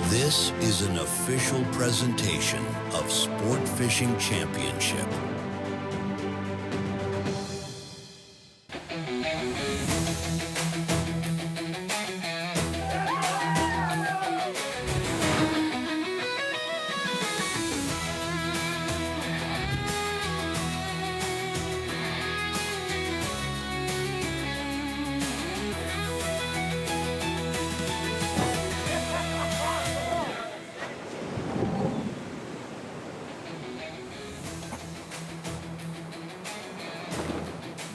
This is an official presentation of Sport Fishing Championship.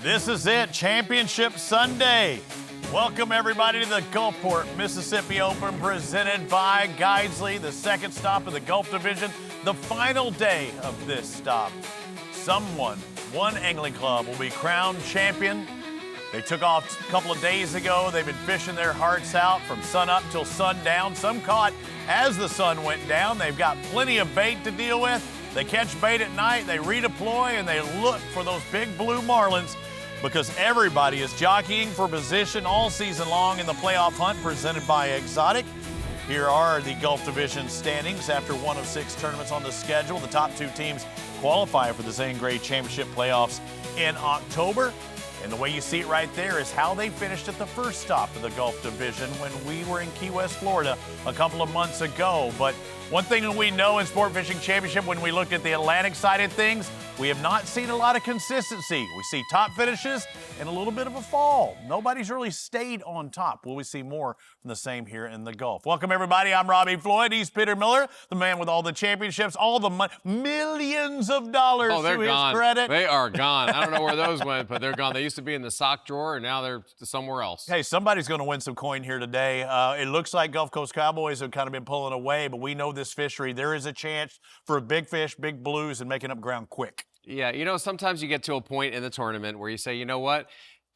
This is it, Championship Sunday. Welcome everybody to the Gulfport Mississippi Open presented by Guidesley, the second stop of the Gulf Division, the final day of this stop. One angling club will be crowned champion. They took off a couple of days ago. They've been fishing their hearts out from sun up till sundown. Some caught as the sun went down. They've got plenty of bait to deal with. They catch bait at night, they redeploy, and they look for those big blue marlins, because everybody is jockeying for position all season long in the playoff hunt presented by Exotic. Here are the Gulf Division standings after one of 6 tournaments on the schedule. The top 2 teams qualify for the Zane Grade Championship playoffs in October. And the way you see it right there is how they finished at the first stop of the Gulf Division when we were in Key West, Florida a couple of months ago. But one thing that we know in Sport Fishing Championship, when we look at the Atlantic side of things, we have not seen a lot of consistency. We see top finishes and a little bit of a fall. Nobody's really stayed on top. Will we see more from the same here in the Gulf? Welcome, everybody. I'm Robbie Floyd. He's Peter Miller, the man with all the championships, all the money, millions of dollars they're to his gone. credit. They are gone. I don't know where those went, but they're gone. They used to be in the sock drawer, and now they're somewhere else. Hey, somebody's going to win some coin here today. It looks like Gulf Coast Cowboys have kind of been pulling away, but we know this fishery. There is a chance for big fish, big blues, and making up ground quick. Yeah, you know, sometimes you get to a point in the tournament where you say, you know what?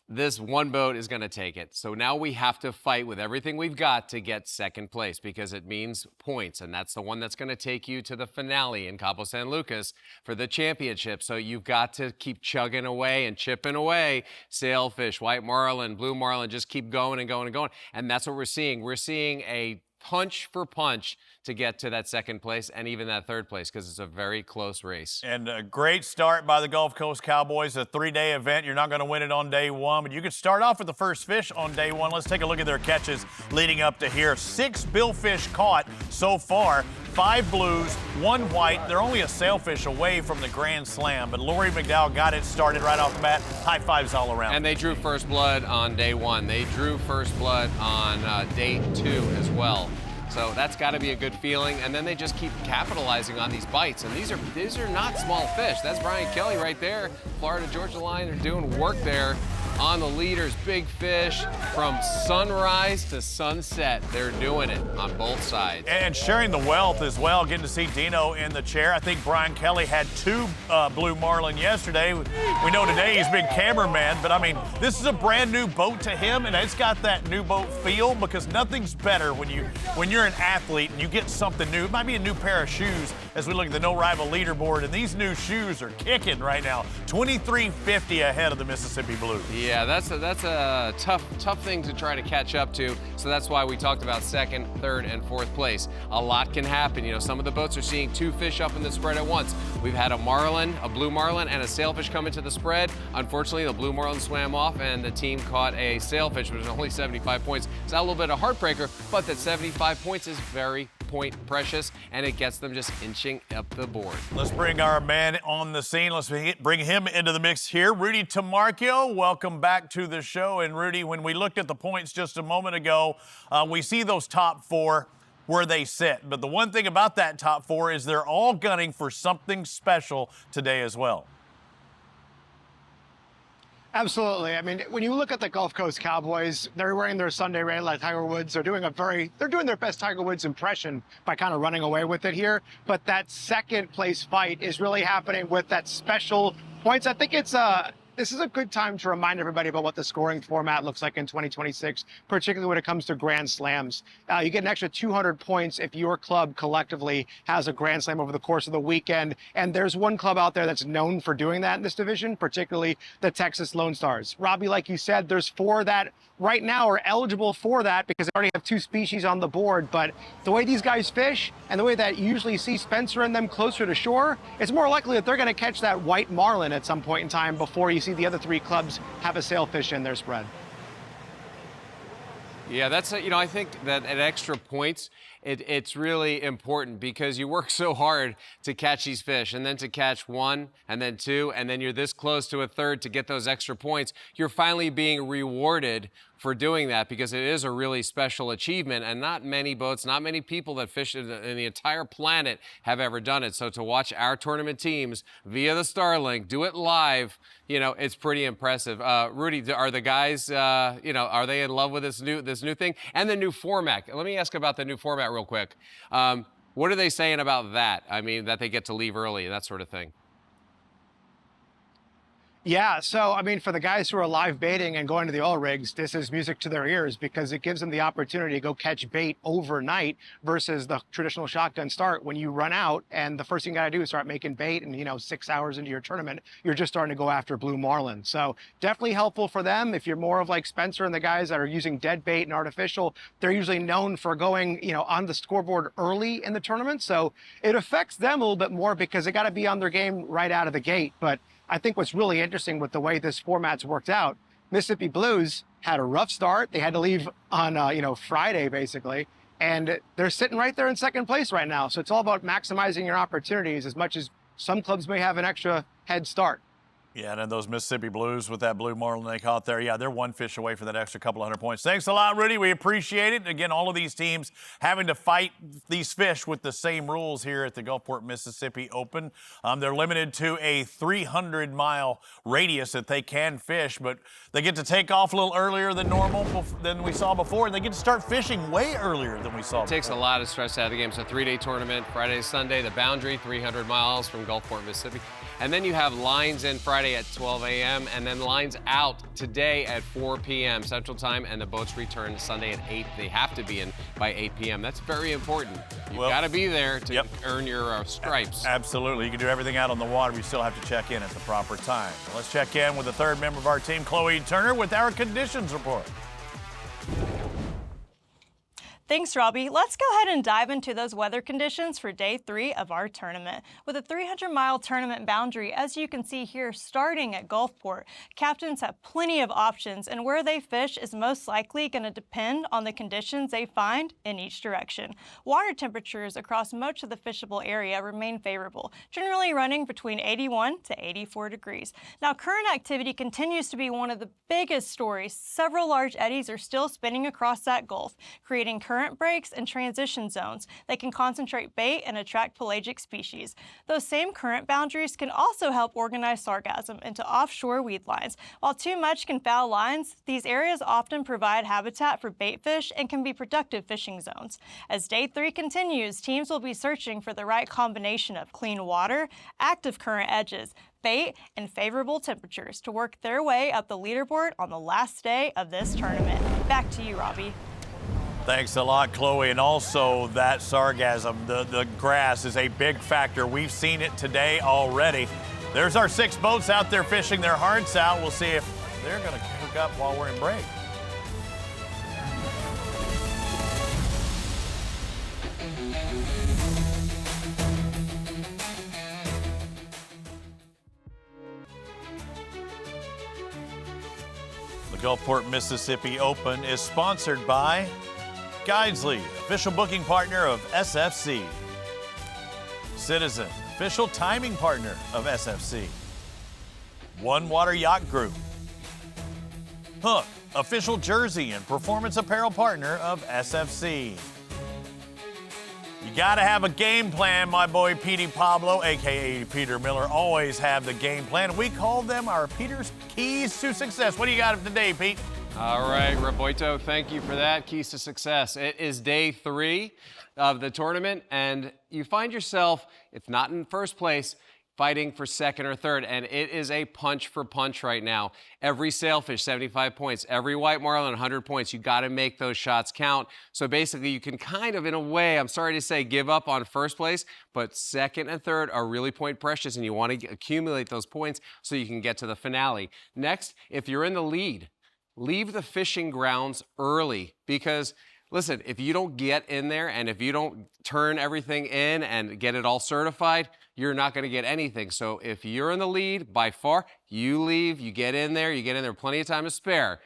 This one boat is going to take it. So now we have to fight with everything we've got to get second place, because it means points, and that's the one that's going to take you to the finale in Cabo San Lucas for the championship. So you've got to keep chugging away and chipping away. Sailfish, white marlin, blue marlin, just keep going and going and going. And that's what we're seeing. We're seeing a punch for punch to get to that second place and even that third place, because it's a very close race. And a great start by the Gulf Coast Cowboys, a 3-day event. You're not going to win it on day one, but you could start off with the first fish on day one. Let's take a look at their catches leading up to here. 6 billfish caught so far, 5 blues, 1 white. They're only a sailfish away from the Grand Slam, but Lori McDowell got it started right off the bat. High fives all around. And they drew first blood on day one. They drew first blood on day 2 as well. So that's got to be a good feeling. And then they just keep capitalizing on these bites. And these are not small fish. That's Bryan Kelly right there. Florida-Georgia line, they're doing work there on the leaders. Big fish from sunrise to sunset. They're doing it on both sides. And sharing the wealth as well. Getting to see Dino in the chair. I think Bryan Kelly had 2 blue marlin yesterday. We know today he's been cameraman, but I mean, this is a brand new boat to him, and it's got that new boat feel, because nothing's better when you're an athlete and you get something new. It might be a new pair of shoes as we look at the no rival leaderboard, and these new shoes are kicking right now. 23.50 ahead of the Mississippi Blues. Yeah, that's a tough thing to try to catch up to. So that's why we talked about second, third, and fourth place. A lot can happen. You know, some of the boats are seeing 2 fish up in the spread at once. We've had a marlin, a blue marlin, and a sailfish come into the spread. Unfortunately, the blue marlin swam off, and the team caught a sailfish, which was only 75 points. It's a little bit of heartbreaker, but that 75 points is very point precious, and it gets them just inching up the board. Let's bring our man on the scene. Let's bring him into the mix here. Rudy Tamarchio, welcome back to the show. And Rudy, when we looked at the points just a moment ago, we see those top 4 where they sit. But the one thing about that top 4 is they're all gunning for something special today as well. Absolutely. I mean, when you look at the Gulf Coast Cowboys, they're wearing their Sunday red like Tiger Woods. They're doing their best Tiger Woods impression by kind of running away with it here. But that second place fight is really happening with that special points. I think it's this is a good time to remind everybody about what the scoring format looks like in 2026, particularly when it comes to Grand Slams. You get an extra 200 points if your club collectively has a Grand Slam over the course of the weekend. And there's one club out there that's known for doing that in this division, particularly the Texas Lone Stars. Robbie, like you said, there's 4 that right now are eligible for that because they already have 2 species on the board. But the way these guys fish and the way that you usually see Spencer and them closer to shore, it's more likely that they're going to catch that white marlin at some point in time before you see the other 3 clubs have a sailfish in their spread. Yeah, that's, I think that at extra points, it's really important because you work so hard to catch these fish, and then to catch 1 and then 2, and then you're this close to a 3rd to get those extra points. You're finally being rewarded for doing that because it is a really special achievement, and not many boats, not many people that fish in the entire planet have ever done it. So to watch our tournament teams via the Starlink do it live, it's pretty impressive. Rudy, are the guys, are they in love with this new thing and the new format? Let me ask about the new format real quick. What are they saying about that? I mean, that they get to leave early, that sort of thing. Yeah, so I mean, for the guys who are live baiting and going to the oil rigs, this is music to their ears because it gives them the opportunity to go catch bait overnight versus the traditional shotgun start when you run out and the first thing you gotta do is start making bait and 6 hours into your tournament, you're just starting to go after blue marlin. So definitely helpful for them. If you're more of like Spencer and the guys that are using dead bait and artificial, they're usually known for going, on the scoreboard early in the tournament. So it affects them a little bit more because they gotta be on their game right out of the gate. But I think what's really interesting with the way this format's worked out, Mississippi Blues had a rough start. They had to leave on, Friday, basically, and they're sitting right there in 2nd place right now. So it's all about maximizing your opportunities as much as some clubs may have an extra head start. Yeah, and then those Mississippi Blues with that blue marlin they caught there, yeah, they're 1 fish away for that extra couple 100 points. Thanks a lot, Rudy. We appreciate it. Again, all of these teams having to fight these fish with the same rules here at the Gulfport Mississippi Open. They're limited to a 300-mile radius that they can fish, but they get to take off a little earlier than normal than we saw before, and they get to start fishing way earlier than we saw before. It takes a lot of stress out of the game. It's a 3-day tournament, Friday, Sunday, the boundary, 300 miles from Gulfport, Mississippi. And then you have lines in Friday at 12 a.m. and then lines out today at 4 p.m. Central Time, and the boats return Sunday at 8. They have to be in by 8 p.m. That's very important. You've got to be there to earn your stripes. Absolutely. You can do everything out on the water, but you still have to check in at the proper time. Let's check in with the 3rd member of our team, Chloe Turner, with our conditions report. Thanks, Robbie. Let's go ahead and dive into those weather conditions for day 3 of our tournament. With a 300-mile tournament boundary, as you can see here, starting at Gulfport, captains have plenty of options, and where they fish is most likely going to depend on the conditions they find in each direction. Water temperatures across much of the fishable area remain favorable, generally running between 81 to 84 degrees. Now, current activity continues to be one of the biggest stories. Several large eddies are still spinning across that Gulf, creating current breaks and transition zones that can concentrate bait and attract pelagic species. Those same current boundaries can also help organize sargassum into offshore weed lines. While too much can foul lines, these areas often provide habitat for bait fish and can be productive fishing zones. As day 3 continues, teams will be searching for the right combination of clean water, active current edges, bait, and favorable temperatures to work their way up the leaderboard on the last day of this tournament. Back to you, Robbie. Thanks a lot, Chloe. And also that sargassum, the grass is a big factor. We've seen it today already. There's our 6 boats out there fishing their hearts out. We'll see if they're going to hook up while we're in break. The Gulfport Mississippi Open is sponsored by Guidesley, official booking partner of SFC. Citizen, official timing partner of SFC. One Water Yacht Group. Hook, official jersey and performance apparel partner of SFC. You gotta have a game plan, my boy Petey Pablo, AKA Peter Miller, always have the game plan. We call them our Peter's Keys to Success. What do you got today, Pete? All right, Roboito, thank you for that. Keys to success. It is day 3 of the tournament, and you find yourself, if not in first place, fighting for second or third, and it is a punch for punch right now. Every sailfish, 75 points. Every white marlin, 100 points. You got to make those shots count. So basically, you can kind of, in a way, I'm sorry to say, give up on first place, but second and third are really point precious, and you want to accumulate those points so you can get to the finale. Next, if you're in the lead, leave the fishing grounds early, because listen, if you don't get in there and if you don't turn everything in and get it all certified, you're not going to get anything. So if you're in the lead, by far, you leave, you get in there plenty of time to spare.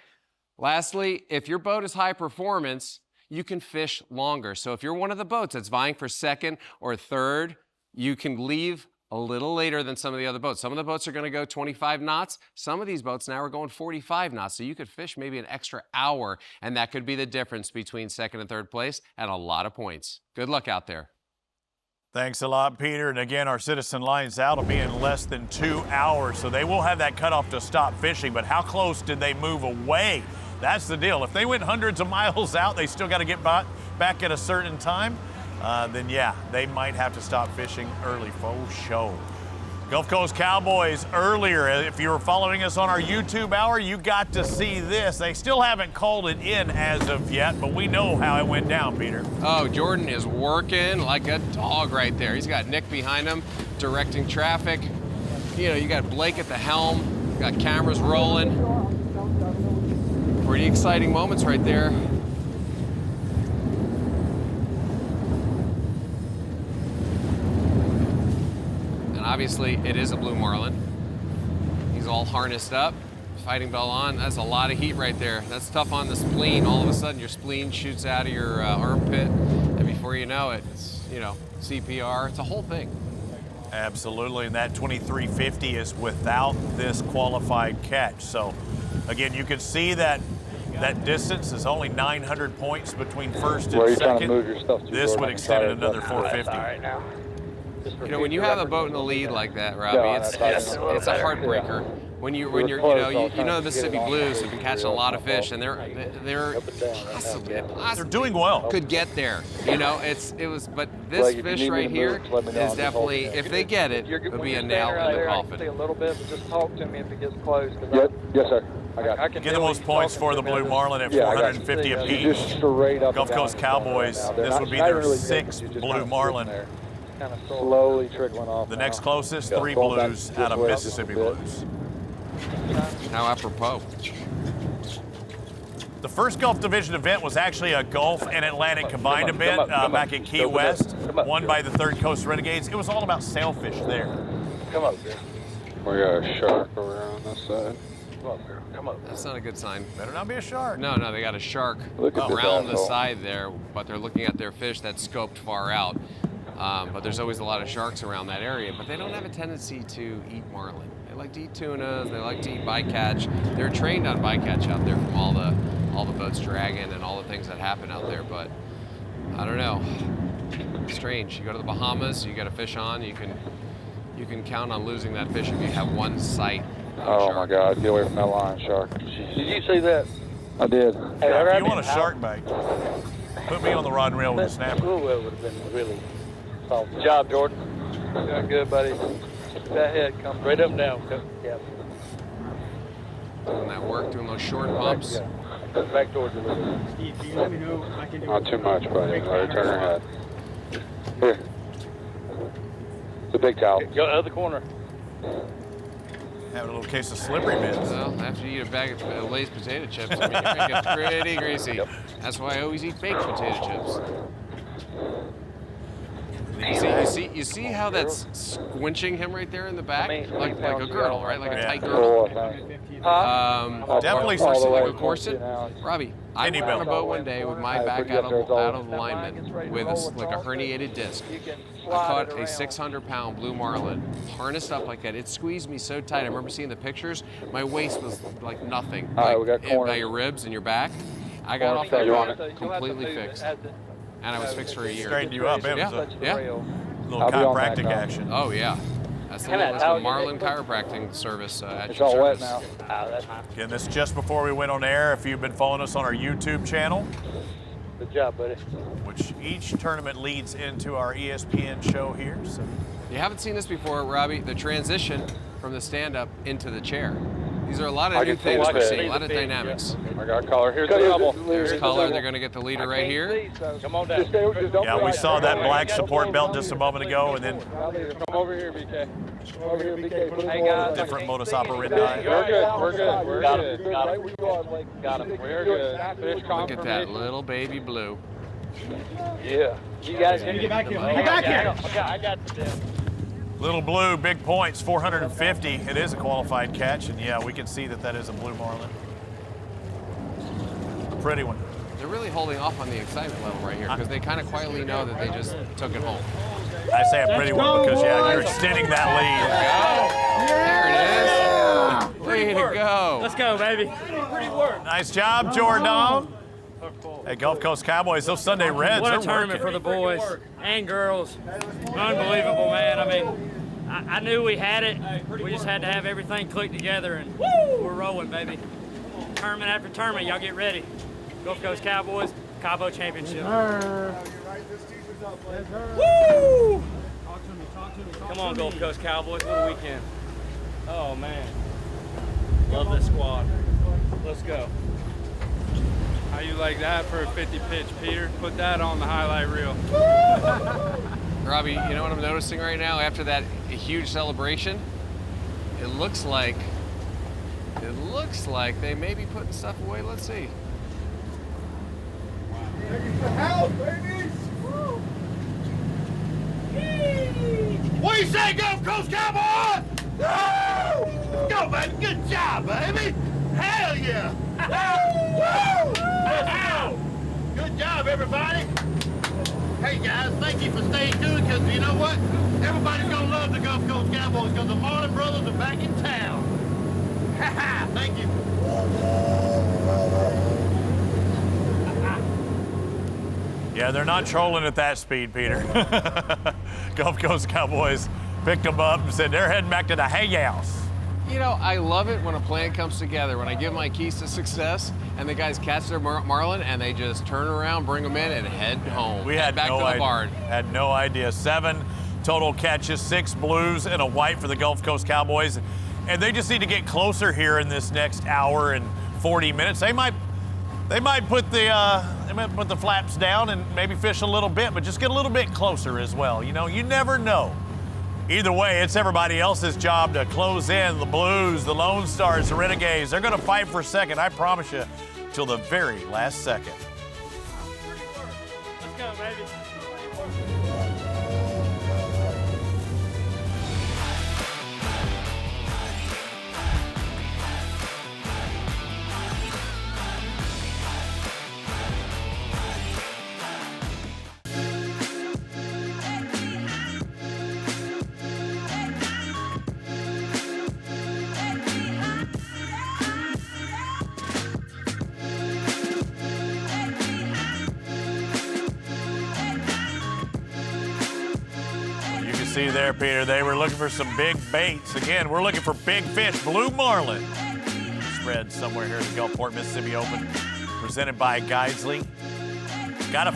Lastly, if your boat is high performance, you can fish longer. So if you're one of the boats that's vying for second or third, you can leave a little later than some of the other boats. Some of the boats are going to go 25 knots. Some of these boats now are going 45 knots. So you could fish maybe an extra hour, and that could be the difference between second and third place and a lot of points. Good luck out there. Thanks a lot, Peter. And again, our citizen lines out will be in less than 2 hours. So they will have that cutoff to stop fishing. But how close did they move away? That's the deal. If they went hundreds of miles out, they still got to get back at a certain time. Then yeah, they might have to stop fishing early for show. Gulf Coast Cowboys earlier, if you were following us on our YouTube hour, you got to see this. They still haven't called it in as of yet, but we know how it went down, Peter. Oh, Jordon is working like a dog right there. He's got Nick behind him, directing traffic. You know, you got Blake at the helm, got cameras rolling. Pretty exciting moments right there. Obviously, it is a blue marlin. He's all harnessed up, fighting bell on. That's a lot of heat right there. That's tough on the spleen. All of a sudden, your spleen shoots out of your armpit, and before you know it, it's, you know, CPR. It's a whole thing. Absolutely, and that 2350 is without this qualified catch. So, again, you can see that distance is only 900 points between first and second. This would extend it another 450. You know, when you have a boat in the lead like that, Robbie, it's a heartbreaker. When you're you know the Mississippi Blues have been catching a lot of fish, and they're possibly doing well. Could get there. You know, but this fish right here is definitely, if they get it, it'll be a nail in the coffin. A little bit, but just talk to me if it gets close. Yes, sir. I can Get the most points for the blue marlin at 450 apiece. Gulf Coast Cowboys, this would be their 6th blue marlin. Kind of slowly trickling off. The next closest, 3 blues out of Mississippi Blues. How apropos. The first Gulf Division event was actually a Gulf and Atlantic combined event back at Key West, won by the Third Coast Renegades. It was all about sailfish there. Come up here. We got a shark around this side. Come up here. Come up. That's not a good sign. Better not be a shark. No, they got a shark around the side there, but they're looking at their fish that's scoped far out. But there's always a lot of sharks around that area, but they don't have a tendency to eat marlin. They like to eat tuna, they like to eat bycatch. They're trained on bycatch out there from all the boats dragging and all the things that happen out there, but I don't know. Strange. You go to the Bahamas, you got a fish on, you can count on losing that fish if you have one sight. Oh my God, get away from that line, shark. Did you see that? I did. Hey, if you want a shark bait, put me on the rod and reel with a snapper. Ooh, it would have been really soft. Good job, Jordan. Doing good, buddy. That head comes right up and down. Yeah. Doing that work, doing those short pumps. Yeah. Back towards you a little bit. Steve, do you let me know if I can do Not too much, buddy. Let her turn her head. Here. The big towel. Go other corner. Having a little case of slippery bits. Well, after you eat a bag of Lay's potato chips, I mean, you're gonna get pretty greasy. Yep. That's why I always eat baked potato chips. You see how that's squinching him right there in the back? Like a girdle, right? Like a tight girdle. Definitely like a corset. Robbie, I went on a boat one day with my back out of alignment with like a herniated disc. I caught a 600-pound blue marlin, harnessed up like that. It squeezed me so tight. I remember seeing the pictures. My waist was like nothing. All right, we got corner. By your ribs and your back. I got off that boat completely fixed. And I was fixed for a year. Straightened you up. It was yeah. A little chiropractic action. Oh, yeah. That's the Marlin chiropractic service at It's your all service. wet now. Again, this is just before we went on air. If you've been following us on our YouTube channel, Good job, buddy. which each tournament leads into our ESPN show here. So You haven't seen this before, Robbie, the transition from the stand-up into the chair. These are a lot of new things we're seeing, a lot of dynamics. I got a collar. Here's the double. There's color. They're going to get the leader right here. Come on down. Yeah, we saw that black support belt just a moment ago, and then Come over here, BK. Come over here, BK. Hey, guys. different modus operandi. We're good. We're good. We're Got good. him. Got him. Got him. We're good. Fish Look at that little baby blue. Yeah. You guys get back here. Get back here. I got the deal. Little blue, big points, 450. It is a qualified catch, and yeah, we can see that that is a blue marlin. Pretty one. They're really holding off on the excitement level right here because they kind of quietly know that they just took it home. I say a pretty one because, yeah, you're extending that lead. There it is. Way to go. Let's go, baby. Nice job, Jordon. Hey, Gulf Coast Cowboys, those Sunday Reds, What they're a tournament working. for the boys and girls. Unbelievable, man. I mean, I knew we had it. We just had to have everything click together, and we're rolling, baby. Tournament after tournament, y'all get ready. Gulf Coast Cowboys, Cabo Championship. Woo! Come on, Gulf Coast Cowboys. What a weekend. Oh, man. Love this squad. Let's go. How you like that for a 50 pitch, Peter? Put that on the highlight reel. Robbie, you know what I'm noticing right now after that huge celebration? It looks like they may be putting stuff away. Let's see. What do you say, Gulf Coast Cowboys? Woo! Go, baby. Good job, baby. Hell yeah. Woo! Good job, everybody. Hey, guys, thank you for staying tuned because you know what? Everybody's going to love the Gulf Coast Cowboys because the Marlin brothers are back in town. Ha-ha, thank you. Yeah, they're not trolling at that speed, Peter. Gulf Coast Cowboys picked them up and said they're heading back to the hay house. You know, I love it when a plan comes together, when I give my keys to success and the guys catch their marlin and they just turn around, bring them in, and head home. We had back no to the idea. barn. Had no idea. 7 total catches, 6 blues and a white for the Gulf Coast Cowboys. And they just need to get closer here in this next hour and 40 minutes. They might put the flaps down and maybe fish a little bit, but just get a little bit closer as well. You know, you never know. Either way, it's everybody else's job to close in. The Blues, the Lone Stars, the Renegades, they're going to fight for second, I promise you, till the very last second. Let's go, baby. See there, Peter, they were looking for some big baits. Again, we're looking for big fish, blue marlin. Spread somewhere here at the Gulfport Mississippi Open, presented by Guidesley. Gotta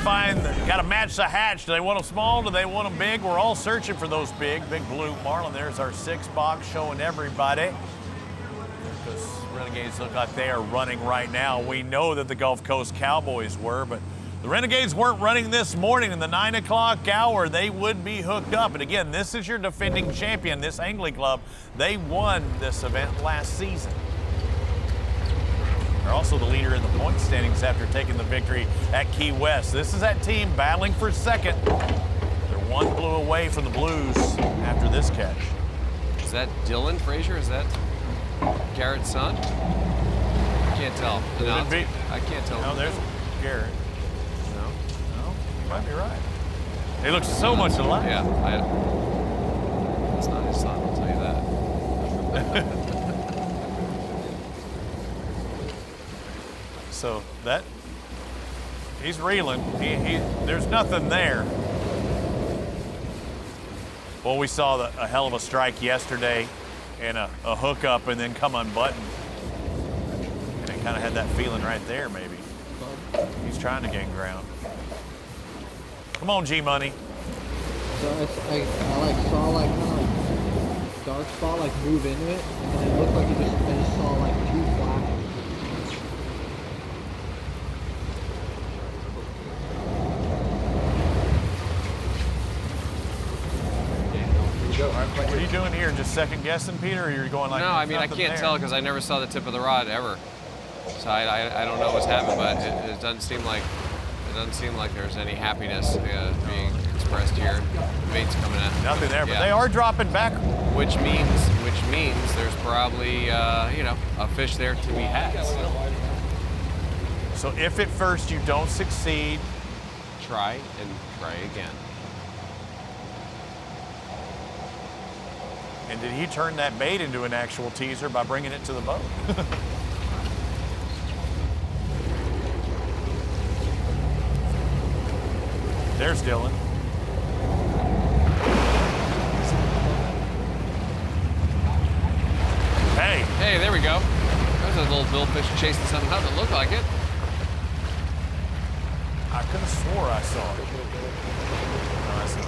match the hatch. Do they want them small? Do they want them big? We're all searching for those big blue marlin. There's our 6 box showing everybody. Because Renegades look like they are running right now. We know that the Gulf Coast Cowboys were, but the Renegades weren't running this morning in the 9 o'clock hour. They would be hooked up. And again, this is your defending champion, this angling club. They won this event last season. They're also the leader in the point standings after taking the victory at Key West. This is that team battling for second. They're 1 blue away from the Blues after this catch. Is that Dylan Frazier? Is that Garrett's son? I can't tell. Could be. I can't tell. No, there's Garrett. You might be right. They look so much alike. Yeah, it's not his son, I'll tell you that. So he's reeling. There's nothing there. Well, we saw a hell of a strike yesterday and a hookup and then come unbuttoned. And it kind of had that feeling right there, maybe. He's trying to gain ground. Come on, G-Money. I saw like kind of like dark spot like move into it, and it looked like I just saw like 2 flashes. What are you doing here? Just second guessing, Peter, or you're going like? No, I mean I can't tell because I never saw the tip of the rod ever, so I don't know what's happened, but it doesn't seem like there's any happiness being expressed here. The bait's coming in. Nothing there, but they are dropping back, which means there's probably a fish there to be had. So if at first you don't succeed, try and try again. And did he turn that bait into an actual teaser by bringing it to the boat? There's Dylan. Hey, there we go. There's a little billfish chasing something. Doesn't look like it. I could have swore I saw it. No, I saw it.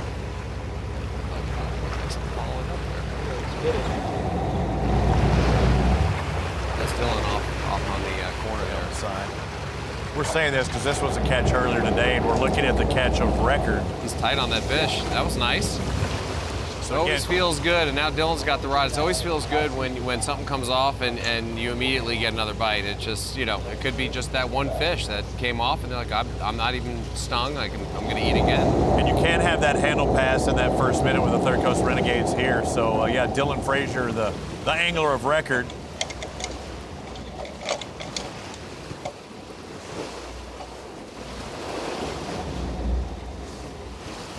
That's Dylan off on the corner there. Side. We're saying this because this was a catch earlier today, and we're looking at the catch of record. He's tight on that fish. That was nice. So it always feels good, and now Dylan's got the rod. It always feels good when something comes off and you immediately get another bite. It just, it could be just that one fish that came off, and they're like, I'm not even stung. I'm going to eat again. And you can't have that handle pass in that first minute with the Third Coast Renegades here. So, yeah, Dylan Frazier, the angler of record.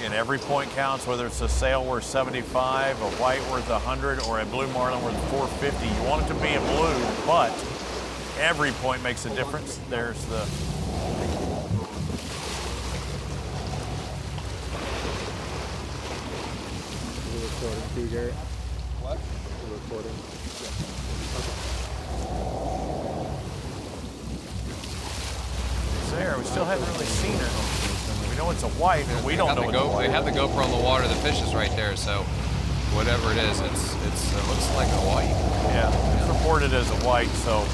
And every point counts, whether it's a sail worth 75, a white worth 100, or a blue marlin worth 450. You want it to be a blue, but every point makes a difference. There's the... Is it recording too, Garrett? What? Is it recording? It's there. We still haven't really seen her. We know it's a white, but we don't know it's a white. They have the GoPro on the water. The fish is right there, so whatever it is, it looks like a white. Yeah, it's reported as a white, so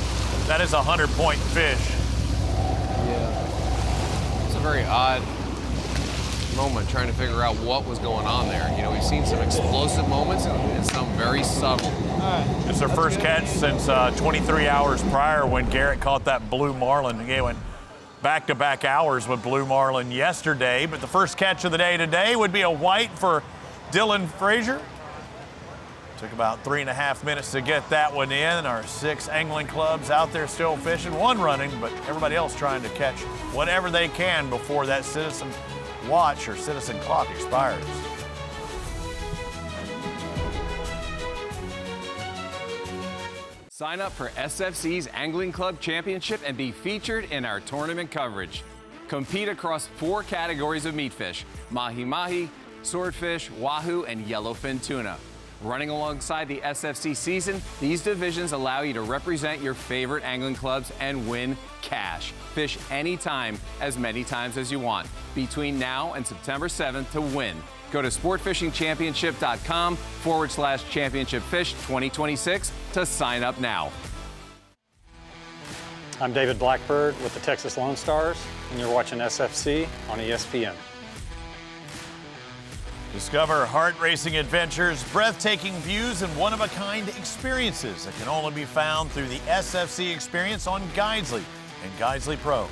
that is a 100-point fish. Yeah. It's a very odd moment trying to figure out what was going on there. We've seen some explosive moments and some very subtle. It's their first catch since 23 hours prior when Garrett caught that blue marlin. He went back-to-back hours with blue marlin yesterday, but the first catch of the day today would be a white for Dylan Frazier. Took about 3.5 minutes to get that one in. Our 6 angling clubs out there still fishing, 1 running, but everybody else trying to catch whatever they can before that citizen watch or citizen clock expires. Sign up for SFC's Angling Club Championship and be featured in our tournament coverage. Compete across 4 categories of meat fish: mahi-mahi, swordfish, wahoo, and yellowfin tuna. Running alongside the SFC season, these divisions allow you to represent your favorite angling clubs and win cash. Fish anytime, as many times as you want, between now and September 7th to win. Go to sportfishingchampionship.com/championshipfish 2026 to sign up now. I'm David Blackbird with the Texas Lone Stars, and you're watching SFC on ESPN. Discover heart-racing adventures, breathtaking views, and one-of-a-kind experiences that can only be found through the SFC Experience on Guidesley and Guidesley Pro.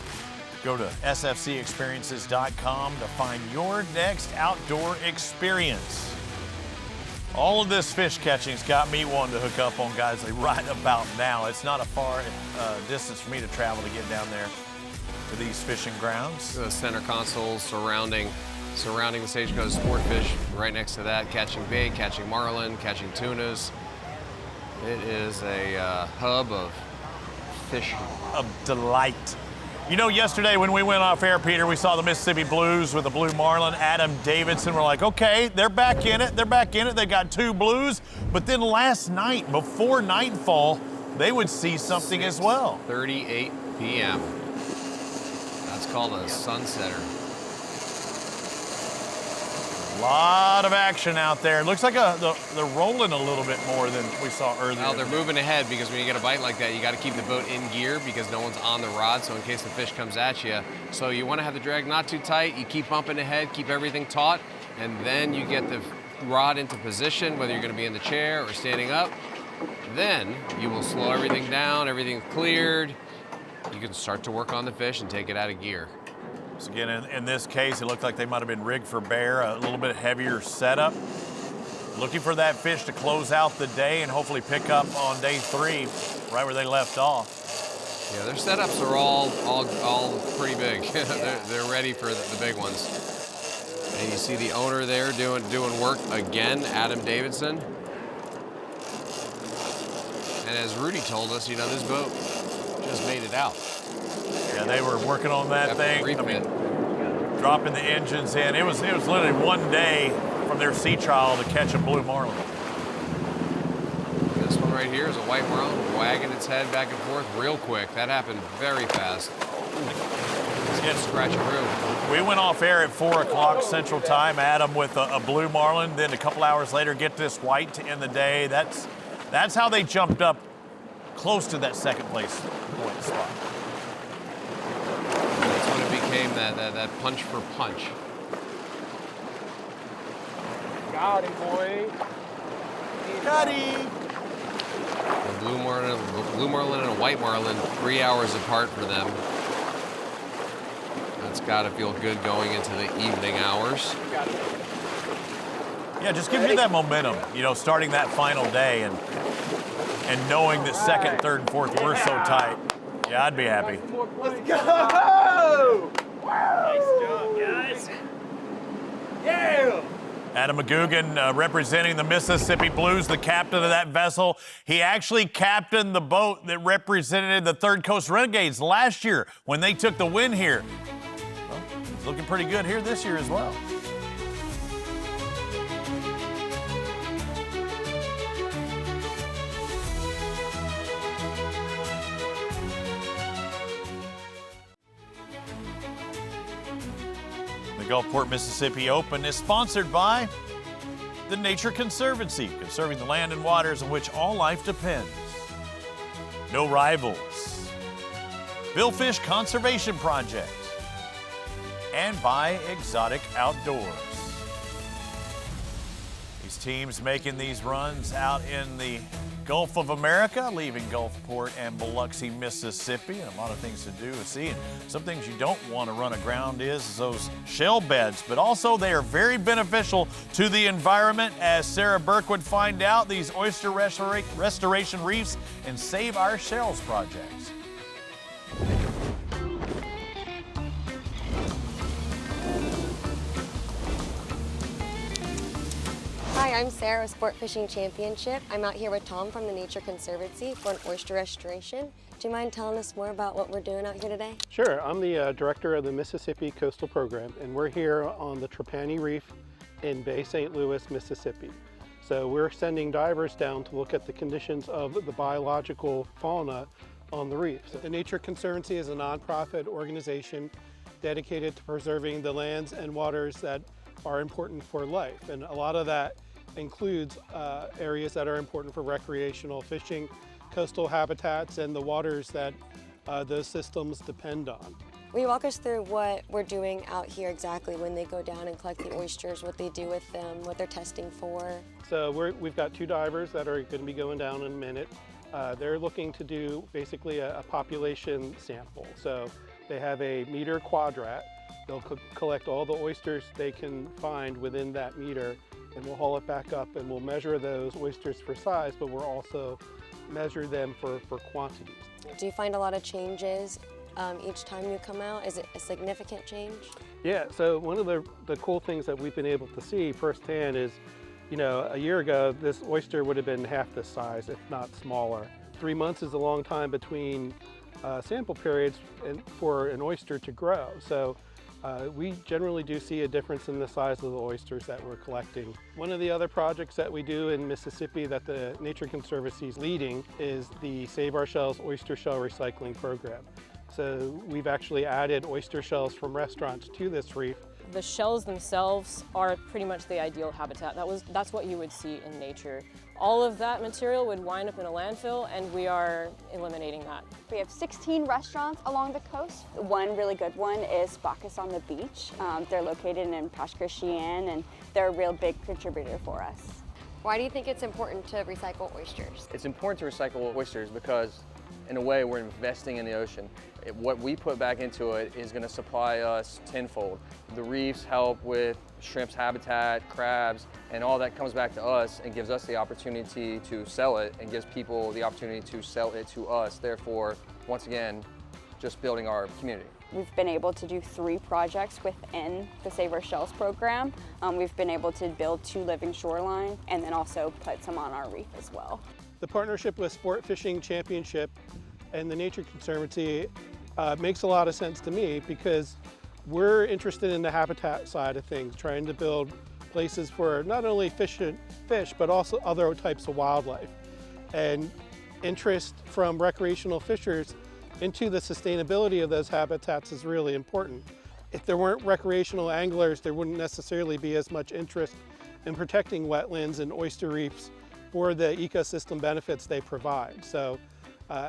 Go to sfcexperiences.com to find your next outdoor experience. All of this fish catching's got me wanting to hook up on Guidesley right about now. It's not a far distance for me to travel to get down there to these fishing grounds. The center console surrounding the Stagecoach Sportfish, right next to that, catching bait, catching marlin, catching tunas. It is a hub of fishing. Of delight. You know, yesterday when we went off air, Peter, we saw the Mississippi Blues with the blue marlin, Adam Davidson. We're like, okay, they're back in it. They're back in it. They got 2 blues. But then last night, before nightfall, they would see something as well. 6:38 p.m. That's called a sunsetter. A lot of action out there. Looks like they're rolling a little bit more than we saw earlier. Well, they're moving ahead because when you get a bite like that, you got to keep the boat in gear because no one's on the rod, so in case the fish comes at you. So you want to have the drag not too tight. You keep bumping ahead, keep everything taut, and then you get the rod into position, whether you're going to be in the chair or standing up. Then you will slow everything down, everything's cleared. You can start to work on the fish and take it out of gear. So again, in this case, it looked like they might have been rigged for bear, a little bit heavier setup. Looking for that fish to close out the day and hopefully pick up on day 3, right where they left off. Yeah, their setups are all pretty big. they're ready for the big ones. And you see the owner there doing work again, Adam Davidson. And as Rudy told us, this boat just made it out. Yeah, they were working on that thing. I mean, dropping the engines in. It was literally one day from their sea trial to catch a blue marlin. This one right here is a white marlin wagging its head back and forth real quick. That happened very fast. It's getting scratching through. We went off air at 4 o'clock Central Time. Adam with a blue marlin. Then a couple hours later, get this white to end the day. That's how they jumped up close to that second place point spot. That's when it became that punch for punch. Got him, boy. Got him. A blue marlin and a white marlin, 3 hours apart for them. That's got to feel good going into the evening hours. Yeah, just gives you that momentum, starting that final day and knowing that second, third, and fourth were so tight. Yeah, I'd be happy. Let's go! Nice job, guys. Yeah! Adam McGugan representing the Mississippi Blues, the captain of that vessel. He actually captained the boat that represented the Third Coast Renegades last year when they took the win here. Well, it's looking pretty good here this year as well. The Gulfport Mississippi Open is sponsored by the Nature Conservancy, conserving the land and waters on which all life depends. No Rivals, Billfish Conservation Project, and by Exotic Outdoors. These teams making these runs out in the Gulf of America, leaving Gulfport and Biloxi, Mississippi, and a lot of things to do and see. And some things you don't want to run aground is those shell beds, but also they are very beneficial to the environment. As Sarah Burke would find out, these oyster restoration reefs and Save Our Shells projects. Hi, I'm Sarah with Sport Fishing Championship. I'm out here with Tom from the Nature Conservancy for an oyster restoration. Do you mind telling us more about what we're doing out here today? Sure, I'm the director of the Mississippi Coastal Program, and we're here on the Trapani Reef in Bay St. Louis, Mississippi. So we're sending divers down to look at the conditions of the biological fauna on the reef. So the Nature Conservancy is a nonprofit organization dedicated to preserving the lands and waters that are important for life, and a lot of that includes areas that are important for recreational fishing, coastal habitats, and the waters that those systems depend on. Will you walk us through what we're doing out here exactly when they go down and collect the oysters, what they do with them, what they're testing for? So we've got 2 divers that are going to be going down in a minute. They're looking to do basically a population sample. So they have a meter quadrat. They'll collect all the oysters they can find within that meter, and we'll haul it back up and we'll measure those oysters for size, but we'll also measure them for quantities. Do you find a lot of changes each time you come out? Is it a significant change? Yeah, so one of the cool things that we've been able to see firsthand is, a year ago, this oyster would have been half this size, if not smaller. 3 months is a long time between sample periods for an oyster to grow. So we generally do see a difference in the size of the oysters that we're collecting. One of the other projects that we do in Mississippi that the Nature Conservancy is leading is the Save Our Shells oyster shell recycling program. So we've actually added oyster shells from restaurants to this reef The shells themselves are pretty much the ideal habitat. That's what you would see in nature. All of that material would wind up in a landfill, and we are eliminating that. We have 16 restaurants along the coast. One really good one is Bacchus on the Beach. They're located in Pas Christian, and they're a real big contributor for us. Why do you think it's important to recycle oysters? It's important to recycle oysters because, in a way, we're investing in the ocean. What we put back into it is going to supply us tenfold. The reefs help with shrimp's habitat, crabs, and all that comes back to us and gives us the opportunity to sell it and gives people the opportunity to sell it to us. Therefore, once again, just building our community. We've been able to do 3 projects within the Save Our Shells program. We've been able to build 2 living shoreline and then also put some on our reef as well. The partnership with Sport Fishing Championship and the Nature Conservancy makes a lot of sense to me because we're interested in the habitat side of things, trying to build places for not only fish, but also other types of wildlife. And interest from recreational fishers into the sustainability of those habitats is really important. If there weren't recreational anglers, there wouldn't necessarily be as much interest in protecting wetlands and oyster reefs for the ecosystem benefits they provide. So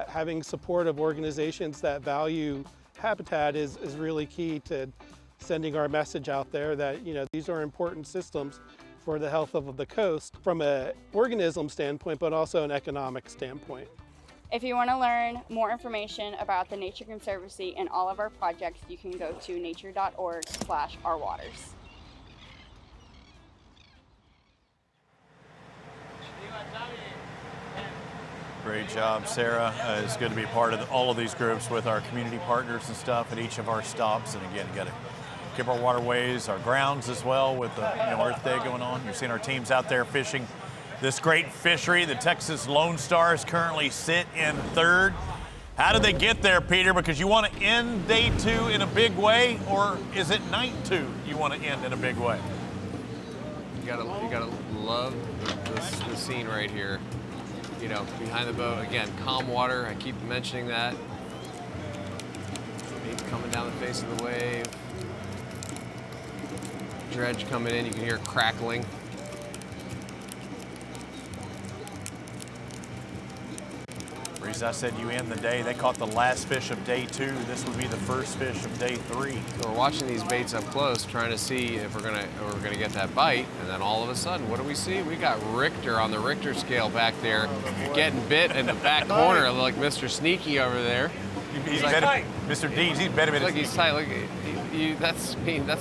having support of organizations that value habitat is really key to sending our message out there that, these are important systems for the health of the coast from an organism standpoint, but also an economic standpoint. If you want to learn more information about the Nature Conservancy and all of our projects, you can go to nature.org/ourwaters. Great job, Sarah. It's good to be part of all of these groups with our community partners and stuff at each of our stops. And again, you got to keep our waterways, our grounds as well with the Earth Day going on. You're seeing our teams out there fishing this great fishery. The Texas Lone Stars currently sit in 3rd. How did they get there, Peter? Because you want to end day 2 in a big way, or is it night 2 you want to end in a big way? You gotta love the scene right here. Behind the boat, again, calm water. I keep mentioning that. Bait's coming down the face of the wave. Dredge coming in, you can hear it crackling. The reason I said you end the day, they caught the last fish of day 2. This would be the first fish of day 3. So we're watching these baits up close, trying to see if we're gonna get that bite, and then all of a sudden, what do we see? We got Richter on the Richter scale back there, getting bit in the back corner, like Mr. Sneaky over there. He's like, tight. Mr. Deeds, he's better than Look, he's tight. Look, that's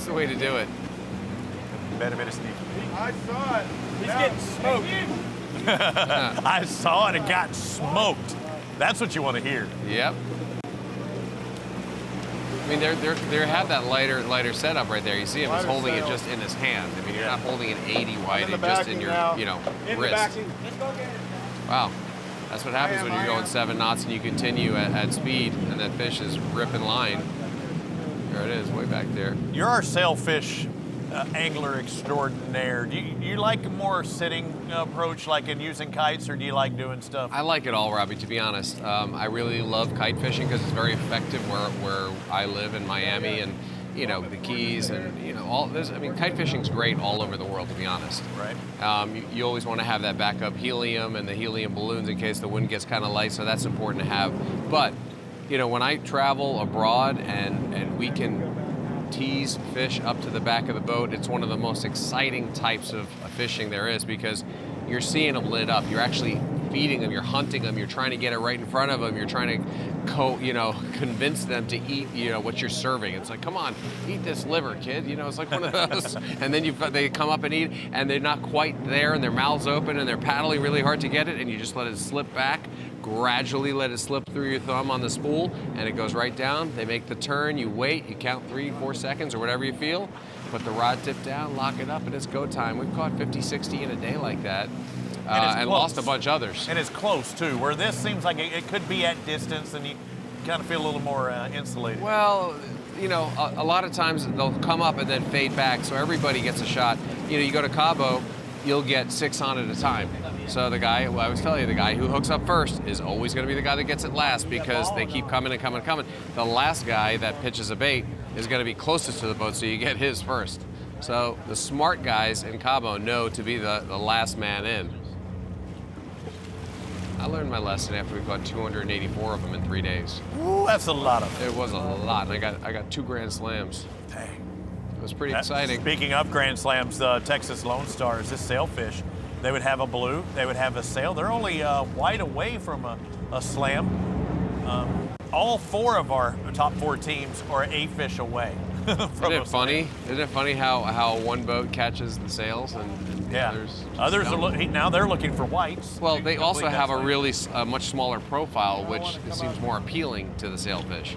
the way to do it. Better bit of sneaky. I saw it. He's getting smoked. I saw it and got smoked. That's what you want to hear. Yep. I mean, they have that lighter setup right there. You see him, he's holding it just in his hand. I mean, you're not holding an 80 wide, it's just in your, wrist. Wow. That's what happens when you're going 7 knots and you continue at speed and that fish is ripping line. There it is, way back there. You're our sailfish angler extraordinaire. Do you like a more sitting approach, like in using kites, or do you like doing stuff? I like it all, Robbie, to be honest. I really love kite fishing because it's very effective where I live in Miami and, the Keys and, all this. I mean, kite fishing's great all over the world, to be honest. Right. You always want to have that backup helium and the helium balloons in case the wind gets kind of light, so that's important to have. But, when I travel abroad and we can tease fish up to the back of the boat, it's one of the most exciting types of fishing there is because you're seeing them lit up. You're actually feeding them, you're hunting them, you're trying to get it right in front of them, you're trying to convince them to eat, what you're serving. It's like, come on, eat this liver, kid. It's like one of those. And then they come up and eat, and they're not quite there, and their mouths open, and they're paddling really hard to get it, and you just let it slip back. Gradually let it slip through your thumb on the spool, and it goes right down. They make the turn, you wait, you count 3-4 seconds or whatever you feel, put the rod tip down, lock it up, and it's go time. We've caught 50, 60 in a day like that, and lost a bunch others. And it's close too, where this seems like it could be at distance and you kind of feel a little more insulated. Well, a lot of times they'll come up and then fade back, so everybody gets a shot. You go to Cabo, you'll get 6 on at a time. So the guy, I always tell you, the guy who hooks up first is always going to be the guy that gets it last because they keep coming and coming and coming. The last guy that pitches a bait is going to be closest to the boat, so you get his first. So the smart guys in Cabo know to be the last man in. I learned my lesson after we caught 284 of them in 3 days. Ooh, that's a lot of them. It was a lot, and I got 2 Grand Slams. Dang. It was pretty exciting. Speaking of Grand Slams, the Texas Lone Stars, this sailfish, they would have a blue, they would have a sail. They're only white away from a slam. All 4 of our top 4 teams are a fish away. Isn't it funny? Isn't it funny how one boat catches the sails and yeah. Others are now they're looking for whites. Well, they also have a really much smaller profile, which seems more appealing to the sailfish.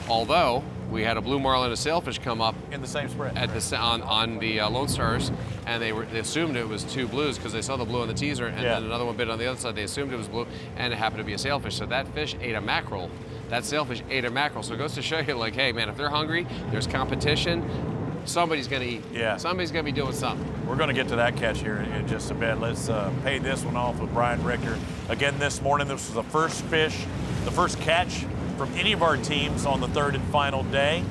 Although we had a blue marlin and a sailfish come up in the same spread at on the Lone Stars, and they assumed it was 2 blues because they saw the blue on the teaser, and then another one bit on the other side. They assumed it was blue, and it happened to be a sailfish. So that fish ate a mackerel. That sailfish ate a mackerel. So it goes to show you, like, hey man, if they're hungry, there's competition. Somebody's gonna eat. Yeah. Somebody's gonna be doing something. We're gonna get to that catch here in just a bit. Let's pay this one off with Bryan Richter. Again this morning, this was the first fish, the first catch from any of our teams on the 3rd and final day.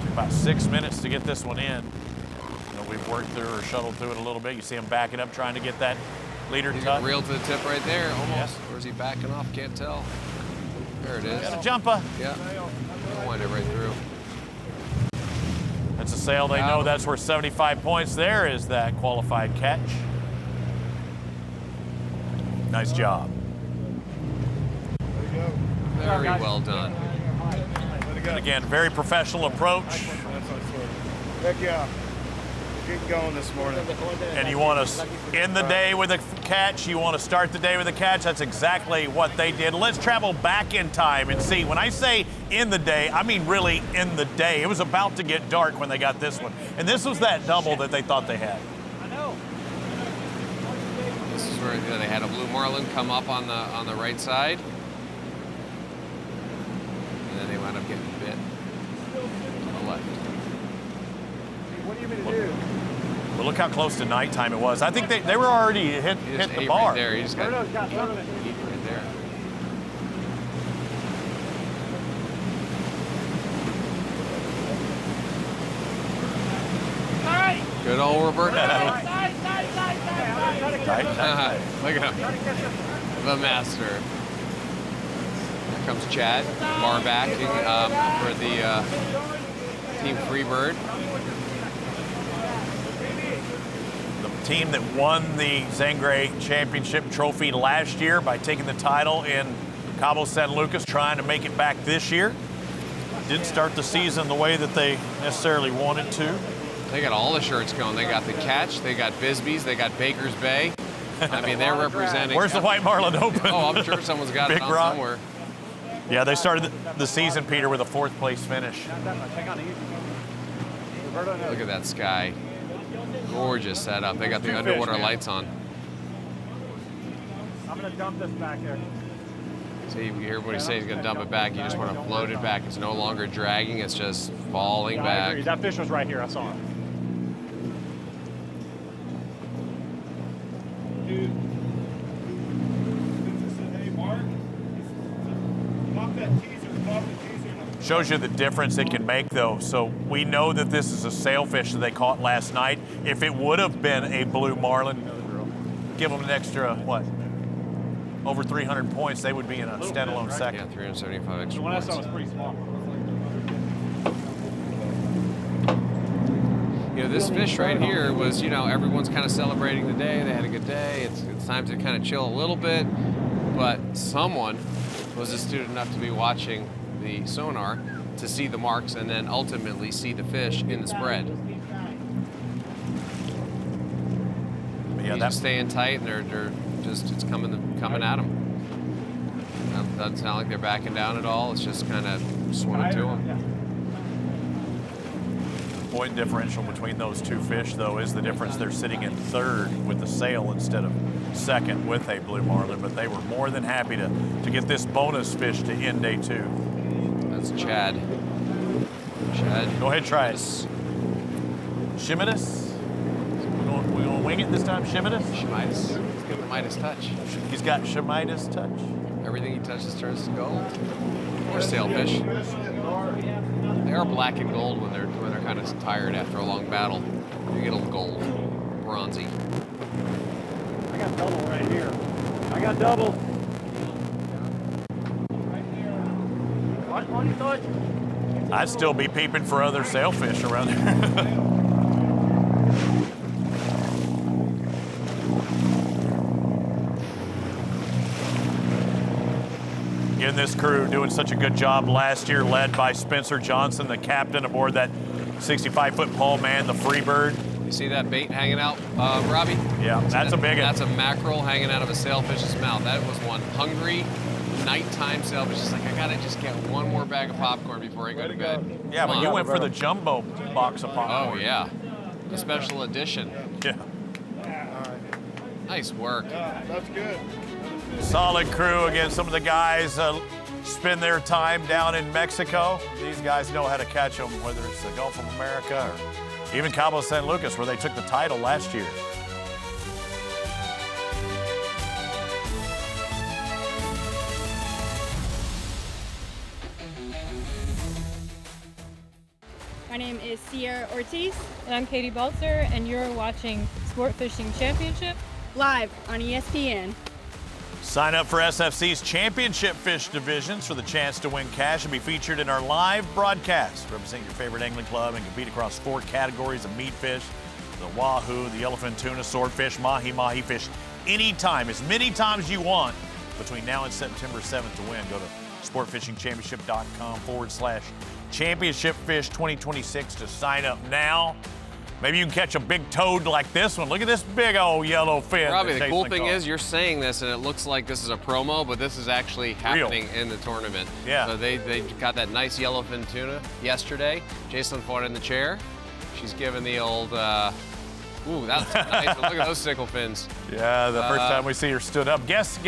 Took about 6 minutes to get this one in. We've worked through or shuttled through it a little bit. You see him backing up, trying to get that leader He's tuck. Reel to the tip right there, almost. Or is he backing off? Can't tell. There it is. Got a jumper. Yeah. Wind it right through. That's a sail. They know that's worth 75 points. There is that qualified catch. Nice job. Very well done. And again, very professional approach. Heck yeah. Keep going this morning. And you want to end the day with a catch. You want to start the day with a catch. That's exactly what they did. Let's travel back in time and see. When I say in the day, I mean really in the day. It was about to get dark when they got this one. And this was that double that they thought they had. This is where they had a blue marlin come up on the right side. And then they wound up getting bit on the left. What do you mean to do? Well, look how close to nighttime it was. I think they were already hit the bar. Right there. He just got eat right there. All right. Good old Roberto. Nice. Look at him. The master. Here comes Chad, bar backing for the Team Freebird. Team that won the Zangray Championship trophy last year by taking the title in Cabo San Lucas, trying to make it back this year. Didn't start the season the way that they necessarily wanted to. They got all the shirts going. They got the Catch, they got Bisbee's, they got Baker's Bay. I mean, they're representing. Where's the White Marlin Open? Oh, I'm sure someone's got Big it on Rock. somewhere. Yeah, they started the season, Peter, with a 4th place finish. Look at that sky. Gorgeous setup. They got the underwater lights on. I'm going to dump this back here. See, you hear what he says, he's going to dump it back. You just want to float it back. It's no longer dragging, it's just falling I back. agree. That fish was right here. I saw it. Dude. Hey, Mark. Pop that teaser. Pop the teaser. Shows you the difference it can make, though. So we know that this is a sailfish that they caught last night. If it would have been a blue marlin, give them an extra, what? Over 300 points, they would be in a standalone second. Yeah, 375 extra The one I points. saw was pretty small. You know, this fish right here was, you know, everyone's kind of celebrating the day. They had a good day. It's time to kind of chill a little bit. But someone was astute enough to be watching the sonar to see the marks and then ultimately see the fish in the spread. Yeah, that's staying tight, and they're just, it's coming at them. Doesn't sound like they're backing down at all. It's just kind of swimming to them. Point differential between those two fish, though, is the difference. They're sitting in 3rd with the sail instead of 2nd with a blue marlin, but they were more than happy to get this bonus fish to end day 2. That's Chad. Chad. Go ahead, try it. Schimitus. We gonna wing it this time, Schimitus? Schimitus. He's got the Midas touch. He's got Schimitus touch. Everything he touches turns to gold. Or sailfish. They are black and gold when they're kind of tired after a long battle. You get a little gold, bronzy. I got double right here. I got double. I'd still be peeping for other sailfish around there. Again, this crew doing such a good job last year, led by Spencer Johnson, the captain aboard that 65-foot pole man, the Freebird. You see that bait hanging out, Robbie? Yeah, that's a big one. That's a mackerel hanging out of a sailfish's mouth. That was one hungry nighttime sailfish. Just like, I gotta just get one more bag of popcorn before I go to bed. Yeah, but you went for the jumbo box of popcorn. Oh, yeah. The special edition. Yeah. Nice work. Yeah, that's good. Solid crew. Again, some of the guys spend their time down in Mexico. These guys know how to catch them, whether it's the Gulf of America or even Cabo San Lucas, where they took the title last year. My name is Sierra Ortiz. And I'm Katie Balzer, and you're watching Sport Fishing Championship live on ESPN. Sign up for SFC's Championship Fish divisions for the chance to win cash and be featured in our live broadcast. Represent your favorite angling club and compete across 4 categories of meat fish: the wahoo, the yellowfin tuna, swordfish, mahi fish, anytime, as many times as you want between now and September 7th to win. Go to sportfishingchampionship.com/championship fish 2026 to sign up now. Maybe you can catch a big toad like this one. Look at this big old yellow fin. Robbie, the cool thing is you're saying this and it looks like this is a promo, but this is actually happening in the tournament. Yeah. So they got that nice yellowfin tuna yesterday. Jason fought in the chair. She's given the old, ooh, that's nice. Look at those sickle fins. Yeah, the first time we see her stood up. Guess,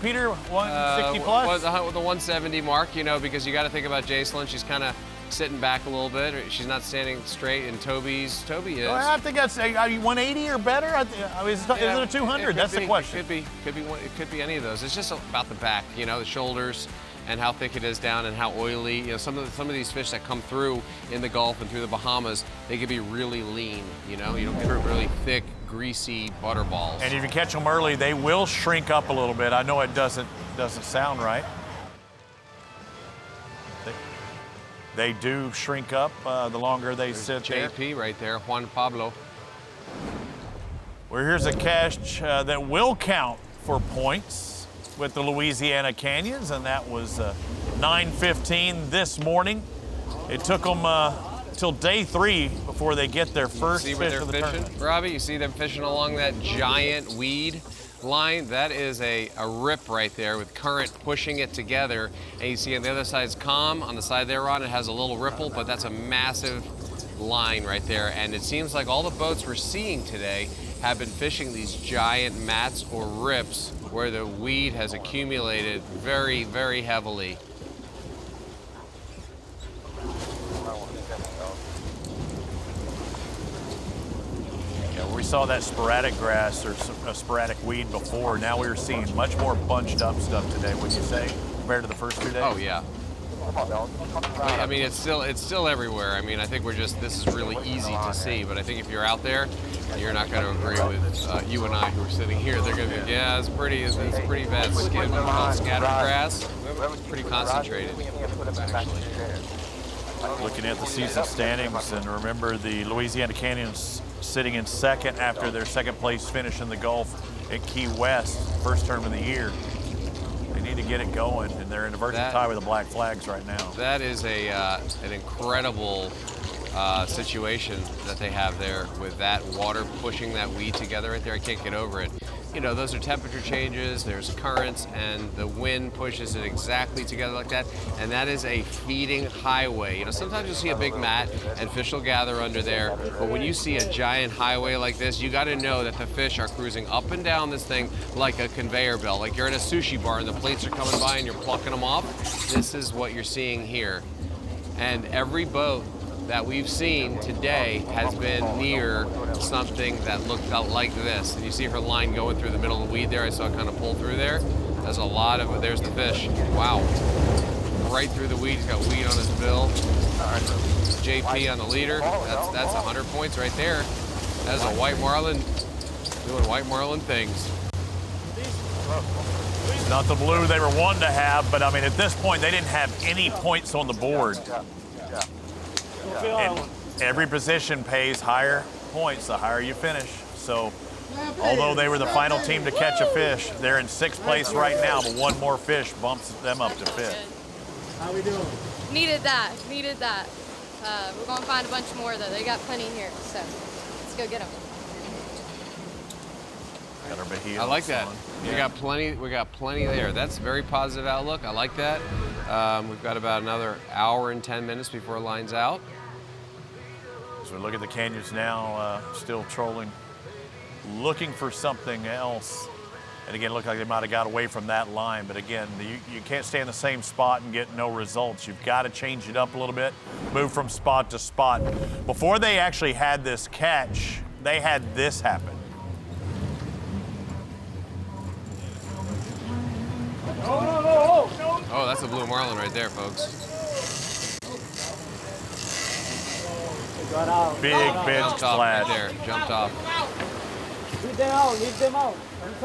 Peter, 160 plus? The 170 mark, you know, because you got to think about Jason. She's kind of sitting back a little bit. She's not standing straight, and Toby is. Well, I think that's 180 or better. Is it a 200? That's the question. It could be any of those. It's just about the back, you know, the shoulders, and how thick it is down, and how oily. You know, some of these fish that come through in the Gulf and through the Bahamas, they could be really lean. You know, you don't get really thick, greasy butterballs. And if you catch them early, they will shrink up a little bit. I know it doesn't sound right. They do shrink up the longer they sit there. JP right there, Juan Pablo. Well, here's a catch that will count for points with the Louisiana Canyons, and that was 9:15 this morning. It took them till day 3 before they get their first fish of the tournament. Robbie, you see them fishing along that giant weed line. That is a rip right there with current pushing it together. And you see on the other side is calm. On the side they're on, it has a little ripple, but that's a massive line right there. And it seems like all the boats we're seeing today have been fishing these giant mats or rips where the weed has accumulated very, very heavily. We saw that sporadic grass or sporadic weed before. Now we're seeing much more bunched up stuff today, would you say, compared to the first 2 days? Oh, yeah. I mean, it's still everywhere. I mean, I think this is really easy to see, but I think if you're out there, you're not going to agree with you and I who are sitting here. They're going to be, yeah, it's pretty bad skin. Scattered grass, pretty concentrated, actually. Looking at the season standings, and remember the Louisiana Canyons sitting in second after their second place finish in the Gulf at Key West, first tournament of the year. They need to get it going, and they're in a virgin tie with the Black Flags right now. That is an incredible situation that they have there with that water pushing that weed together right there. I can't get over it. You know, those are temperature changes, there's currents, and the wind pushes it exactly together like that, and that is a feeding highway. You know, sometimes you'll see a big mat and fish will gather under there, but when you see a giant highway like this, you got to know that the fish are cruising up and down this thing like a conveyor belt, like you're at a sushi bar and the plates are coming by and you're plucking them off. This is what you're seeing here. And every boat that we've seen today has been near something that looked out like this. And you see her line going through the middle of the weed there. I saw it kind of pull through there. There's a lot of, there's the fish. Wow. right through the weed. He's got weed on his bill. JP on the leader. That's 100 points right there. That's a white marlin doing white marlin things. Not the blue they were wanting to have, but I mean, at this point, they didn't have any points on the board. And every position pays higher points the higher you finish. So, although they were the final team to catch a fish, they're in 6th place right now, but one more fish bumps them up to 5th. How we doing? Needed that. We're going to find a bunch more, though. They got plenty here, so let's go get them. I like that. We got plenty there. That's a very positive outlook. I like that. We've got about another hour and 10 minutes before it lines out. As we look at the canyons now, still trolling, looking for something else. And again, look like they might have got away from that line. But again, you can't stay in the same spot and get no results. You've got to change it up a little bit, move from spot to spot. Before they actually had this catch, they had this happen. Oh, that's a blue marlin right there, folks. Big bench splash. Right there, jumped off. Lead them out. He's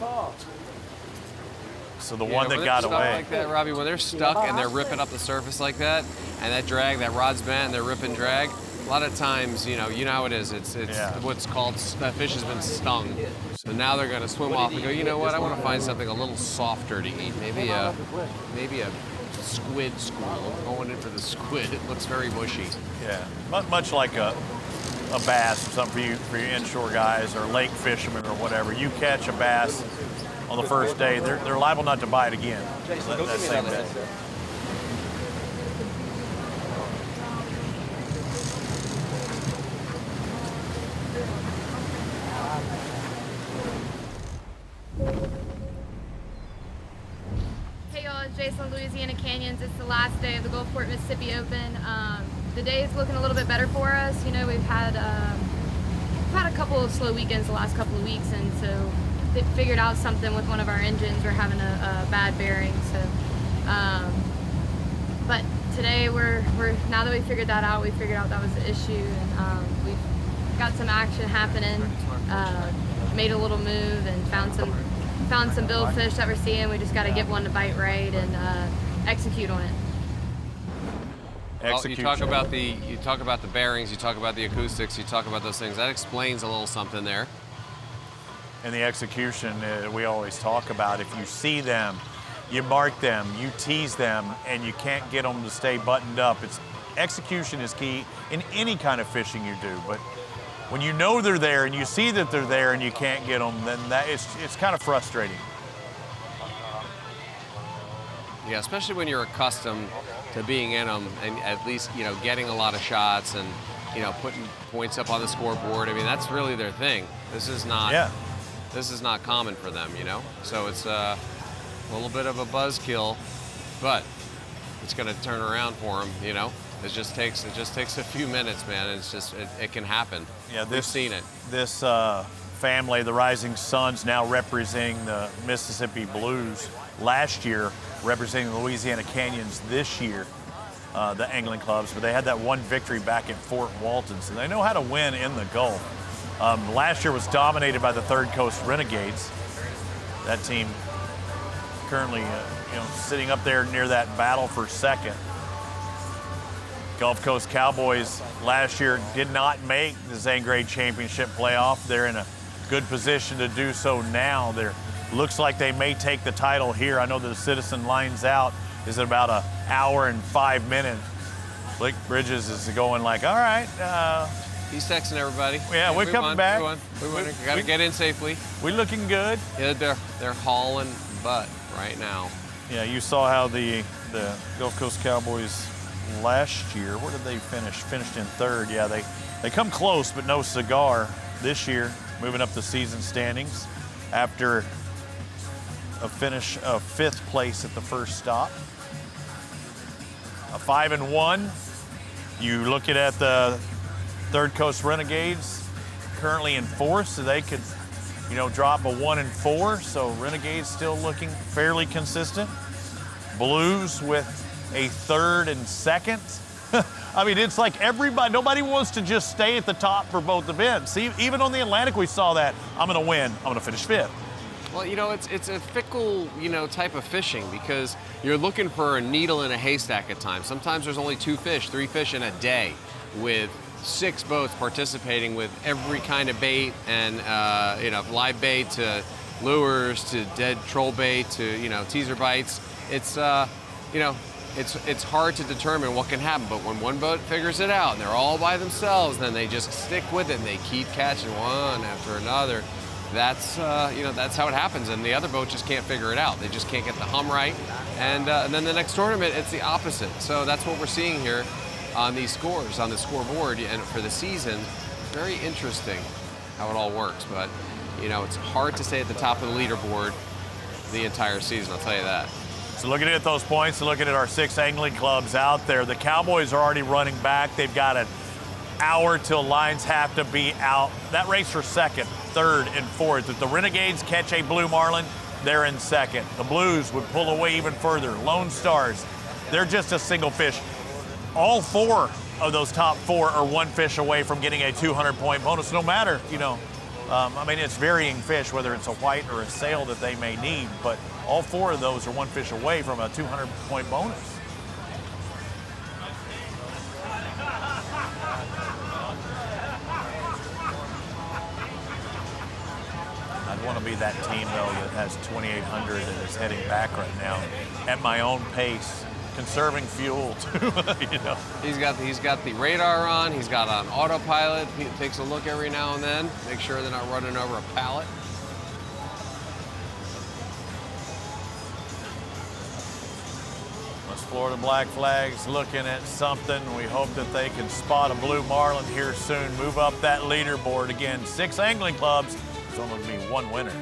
off. So the one that got away. Like that, Robbie, when they're stuck and they're ripping up the surface like that, and that drag, that rod's bent, and they're ripping drag, a lot of times, you know how it is. It's what's called, that fish has been stung. So now they're going to swim off and go, you know what, I want to find something a little softer to eat. Maybe a squid school. Going in for the squid. It looks very mushy. Yeah, much like a bass or something for you inshore guys or lake fishermen or whatever. You catch a bass on the first day, they're liable not to buy it again. That same day. Hey y'all, it's Jason, Louisiana Canyons. It's the last day of the Gulfport Mississippi Open. The day is looking a little bit better for us. You know, we've had a couple of slow weekends the last couple of weeks, and so they figured out something with one of our engines. We're having a bad bearing. So, but today we're now that we figured that out, we figured out that was the issue, and we've got some action happening. Made a little move and found some billfish that we're seeing. We just got to get one to bite right and execute on it. Well, you talk about the bearings, you talk about the acoustics, you talk about those things. That explains a little something there. And the execution, we always talk about. If you see them, you mark them, you tease them, and you can't get them to stay buttoned up. Execution is key in any kind of fishing you do. But when you know they're there and you see that they're there and you can't get them, then it's kind of frustrating. Yeah, especially when you're accustomed to being in them and at least, getting a lot of shots and, putting points up on the scoreboard. I mean, that's really their thing. This is not common for them, So it's a little bit of a buzzkill, but it's going to turn around for them, It just takes a few minutes, man. It can happen. Yeah, we've seen it. This family, the Rising Suns, now representing the Mississippi Blues. Last year, representing the Louisiana Canyons this year, the angling clubs. But they had that one victory back at Fort Walton, so they know how to win in the Gulf. Last year was dominated by the Third Coast Renegades. That team currently, sitting up there near that battle for second. Gulf Coast Cowboys last year did not make the Zane Grade Championship playoff. They're in a good position to do so now. Looks like they may take the title here. I know the Citizen lines out is at about an hour and 5 minutes. Blake Bridges is going like, all right. He's texting everybody. Yeah, we're coming back. We got to get in safely. We're looking good. Yeah, they're hauling butt right now. Yeah, you saw how the Gulf Coast Cowboys last year, where did they finish? Finished in third. Yeah, they come close, but no cigar this year, moving up the season standings after a finish of 5th place at the first stop. A 5-1. You look at the Third Coast Renegades, currently in 4th, so they could you know, drop a 1 and 4, so Renegades still looking fairly consistent. Blues with a 3rd and 2nd. I mean, it's like nobody wants to just stay at the top for both events. See, even on the Atlantic, we saw that. I'm going to win. I'm going to finish 5th. Well, you know, it's a fickle, you know, type of fishing because you're looking for a needle in a haystack at times. Sometimes there's only 2 fish, 3 fish in a day with 6 boats participating with every kind of bait and, you know, live bait to lures to dead troll bait to, you know, teaser bites. It's, you know, it's hard to determine what can happen, but when one boat figures it out and they're all by themselves, then they just stick with it and they keep catching one after another. That's, you know, that's how it happens, and the other boat just can't figure it out. They just can't get the hum right, and then the next tournament, it's the opposite. So that's what we're seeing here on these scores, on the scoreboard, and for the season. Very interesting how it all works, but, you know, it's hard to stay at the top of the leaderboard the entire season, I'll tell you that. So looking at those points, looking at our 6 angling clubs out there, the Cowboys are already running back. They've got an hour till lines have to be out. That race for 2nd, 3rd, and 4th. If the Renegades catch a blue marlin, they're in 2nd. The Blues would pull away even further. Lone Stars, they're just a single fish. All 4 of those top 4 are 1 fish away from getting a 200-point bonus, no matter, you know, I mean, it's varying fish, whether it's a white or a sail that they may need, but all 4 of those are 1 fish away from a 200-point bonus. I'd want to be that team, though, that has 2,800 and is heading back right now at my own pace, conserving fuel, too, you know. He's got the radar on. He's got on autopilot. He takes a look every now and then, make sure they're not running over a pallet. West Florida Black Flags looking at something. We hope that they can spot a blue marlin here soon. Move up that leaderboard again. 6 angling clubs. There's only going to be 1 winner.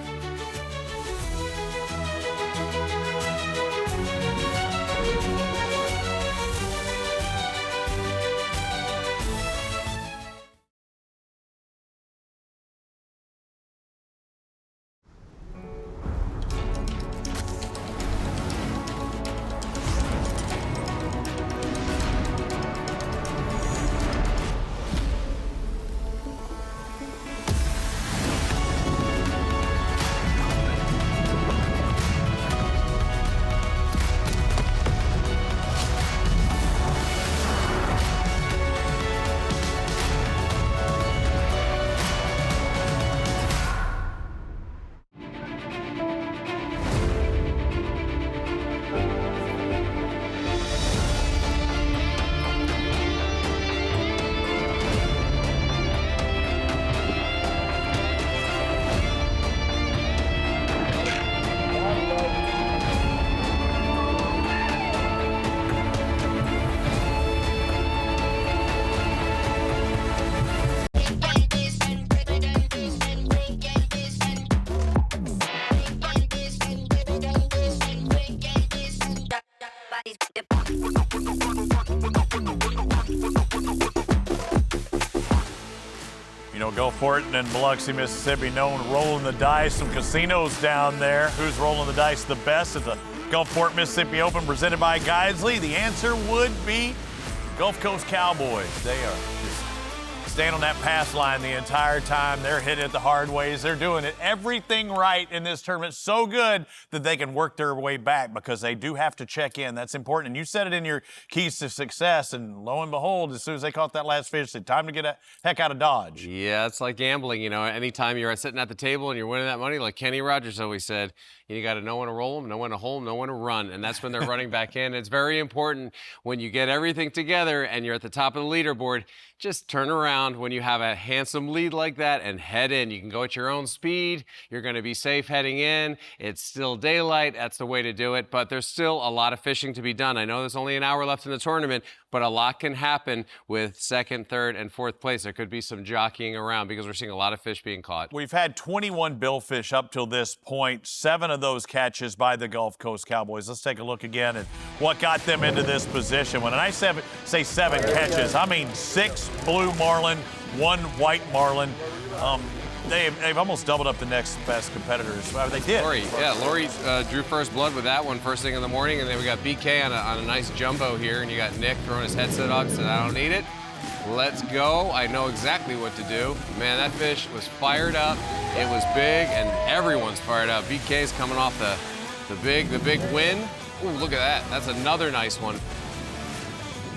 You know, Gulfport and Biloxi, Mississippi, known rolling the dice. Some casinos down there. Who's rolling the dice the best at the Gulfport Mississippi Open presented by Geisley? The answer would be Gulf Coast Cowboys. They are just staying on that pass line the entire time. They're hitting it the hard ways. They're doing it everything right in this tournament. So good that they can work their way back because they do have to check in. That's important. And you said it in your keys to success. And lo and behold, as soon as they caught that last fish, it's time to get the heck out of Dodge. Yeah, it's like gambling. You know, anytime you're sitting at the table and you're winning that money, like Kenny Rogers always said, you got to know when to roll them, know when to hold them, know when to run. And that's when they're running back in. It's very important when you get everything together and you're at the top of the leaderboard, just turn around when you have a handsome lead like that and head in. You can go at your own speed. You're going to be safe heading in. It's still daylight. That's the way to do it. But there's still a lot of fishing to be done. I know there's only an hour left in the tournament, but a lot can happen with 2nd, 3rd, and 4th place. There could be some jockeying around because we're seeing a lot of fish being caught. We've had 21 billfish up till this point, 7 of those catches by the Gulf Coast Cowboys. Let's take a look again at what got them into this position. When I say 7 catches, I mean 6 blue marlin, 1 white marlin. They've almost doubled up the next best competitors. Well, they did. Lori drew first blood with that one first thing in the morning, and then we got BK on a nice jumbo here, and you got Nick throwing his headset on, said, I don't need it. Let's go. I know exactly what to do. Man, that fish was fired up. It was big, and everyone's fired up. BK's coming off the big win. Ooh, look at that. That's another nice one.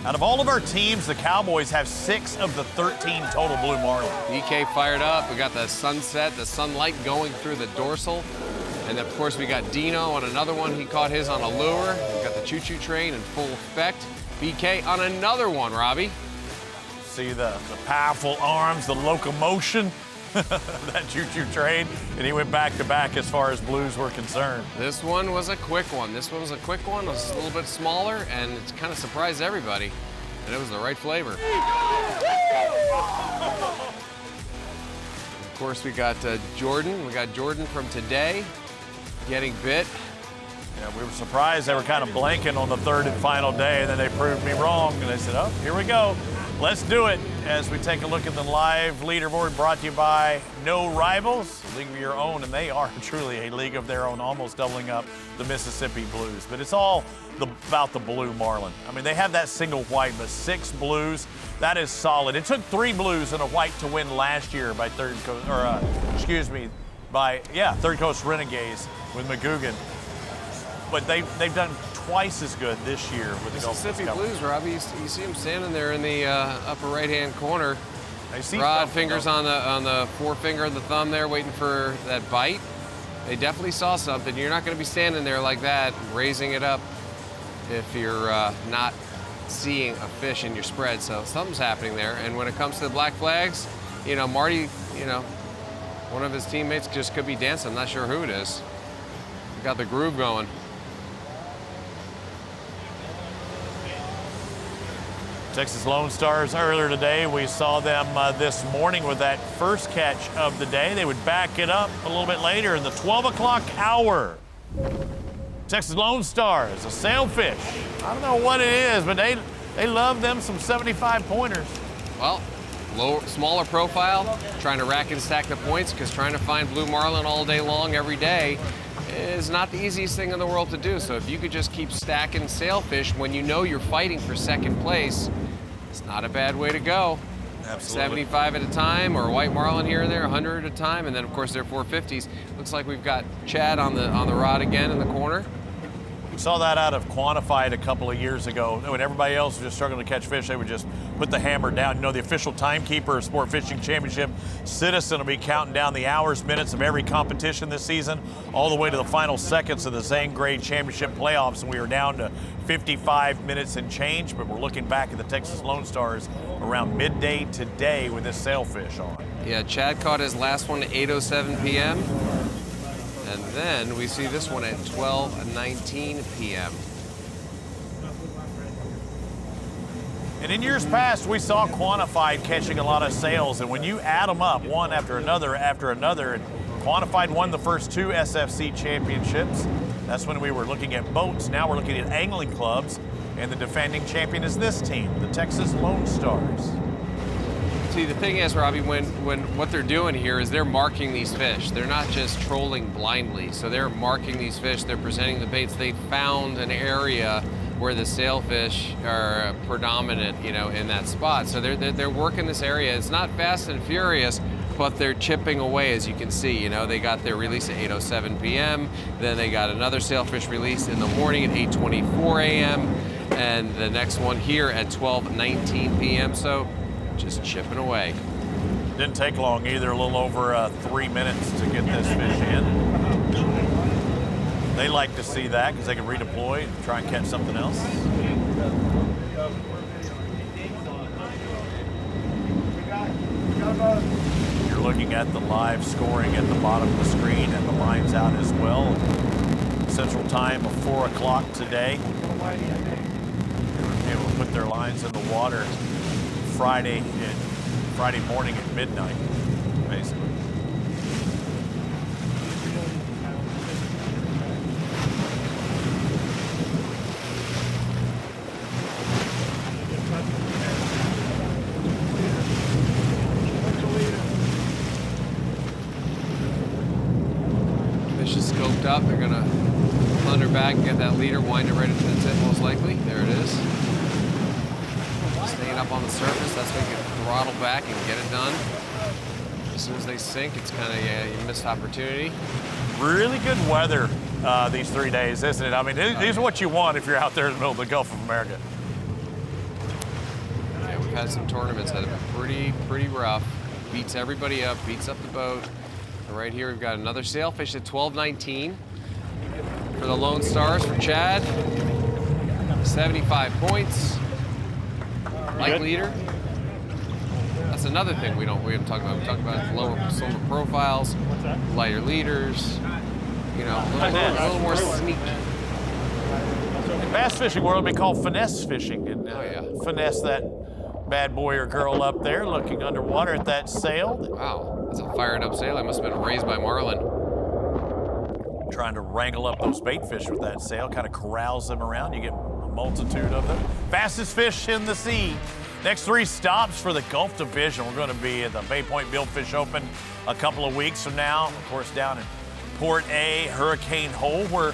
Out of all of our teams, the Cowboys have 6 of the 13 total blue marlin. BK fired up. We got the sunset, the sunlight going through the dorsal. And of course, we got Dino on another one. He caught his on a lure. We got the choo-choo train in full effect. BK on another one, Robbie. See the powerful arms, the locomotion of that choo-choo train, and he went back-to-back as far as blues were concerned. This one was a quick one. It was a little bit smaller, and it kind of surprised everybody. And it was the right flavor. Of course, we got Jordan. We got Jordan from today getting bit. Yeah, we were surprised. They were kind of blanking on the third and final day, and then they proved me wrong, and they said, oh, here we go. Let's do it as we take a look at the live leaderboard brought to you by No Rivals, a league of your own, and they are truly a league of their own, almost doubling up the Mississippi Blues. But it's all about the blue marlin. I mean, they have that single white, but 6 blues, that is solid. It took 3 blues and a white to win last year by Third Coast Renegades with McGugan. But they've done twice as good this year with the Gulf Coast Mississippi Blues, Robbie. You see them standing there in the upper right-hand corner. I see Rod fingers on the forefinger and the thumb there, waiting for that bite. They definitely saw something. You're not going to be standing there like that, raising it up, if you're not seeing a fish in your spread. So something's happening there. And when it comes to the black flags, you know, Marty, you know, one of his teammates just could be dancing. I'm not sure who it is. We got the groove going. Texas Lone Stars earlier today, we saw them this morning with that first catch of the day. They would back it up a little bit later in the 12 o'clock hour. Texas Lone Stars, a sailfish. I don't know what it is, but they love them some 75 pointers. Well, smaller profile, trying to rack and stack the points, because trying to find blue marlin all day long, every day, is not the easiest thing in the world to do. So if you could just keep stacking sailfish when you know you're fighting for second place, it's not a bad way to go. Absolutely. 75 at a time, or white marlin here and there, 100 at a time, and then of course they're 450s. Looks like we've got Chad on the rod again in the corner. We saw that out of Quantified a couple of years ago. When everybody else was just struggling to catch fish, they would just put the hammer down. You know, the official timekeeper of Sport Fishing Championship, Citizen, will be counting down the hours, minutes of every competition this season, all the way to the final seconds of the Zane Grade Championship playoffs, and we were down to 55 minutes and change, but we're looking back at the Texas Lone Stars around midday today with this sailfish on. Yeah, Chad caught his last one at 8:07 p.m. And then we see this one at 12:19 p.m. And in years past, we saw Quantified catching a lot of sails, and when you add them up one after another, and Quantified won the first 2 SFC championships. That's when we were looking at boats. Now we're looking at angling clubs, and the defending champion is this team, the Texas Lone Stars. See, the thing is, Robbie, when what they're doing here is they're marking these fish. They're not just trolling blindly. So they're marking these fish. They're presenting the baits. They found an area where the sailfish are predominant, you know, in that spot. So they're working this area. It's not fast and furious, but they're chipping away, as you can see. You know, they got their release at 8:07 p.m. Then they got another sailfish release in the morning at 8:24 a.m. And the next one here at 12:19 p.m. So just chipping away. Didn't take long either, a little over 3 minutes to get this fish in. They like to see that because they can redeploy and try and catch something else. You're looking at the live scoring at the bottom of the screen, and the line's out as well. Central time of 4 o'clock today. They were able to put their lines in the water Friday morning at midnight, basically. up. They're going to thunder back and get that leader, wind it right into the tip most likely. There it is. Staying up on the surface, that's when you can throttle back and get it done. As soon as they sink, it's kind of a missed opportunity. Really good weather these 3 days, isn't it? I mean, these are what you want if you're out there in the middle of the Gulf of America. Yeah, we've had some tournaments that have been pretty rough. Beats everybody up, beats up the boat. And right here, we've got another sailfish at 12.19 for the Lone Stars for Chad. 75 points. Light leader. That's another thing we haven't talked about. We talked about lower silver profiles, lighter leaders, you know, a little more sneaky. In bass fishing world, it'd be called finesse fishing. And, finesse that bad boy or girl up there looking underwater at that sail. Wow, that's a fired up sail. It must have been raised by marlin. Trying to wrangle up those bait fish with that sail, kind of corrals them around. You get a multitude of them. Fastest fish in the sea. Next 3 stops for the Gulf Division. We're going to be at the Bay Point Billfish Open a couple of weeks from now. Of course, down in Port A, Hurricane Hole, where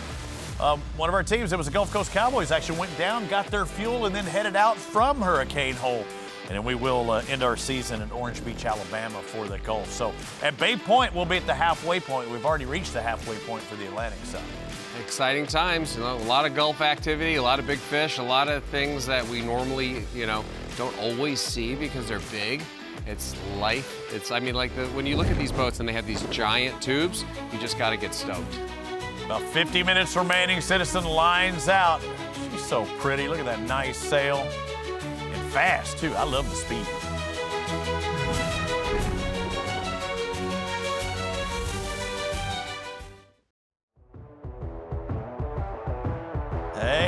one of our teams, it was the Gulf Coast Cowboys, actually went down, got their fuel, and then headed out from Hurricane Hole. And then we will end our season in Orange Beach, Alabama for the Gulf. So at Bay Point, we'll be at the halfway point. We've already reached the halfway point for the Atlantic side. Exciting times, you know, a lot of Gulf activity, a lot of big fish, a lot of things that we normally, you know, don't always see because they're big. It's life. I mean, like when you look at these boats and they have these giant tubes, you just got to get stoked. About 50 minutes remaining. Citizen lines out. She's so pretty. Look at that nice sail. And fast, too. I love the speed.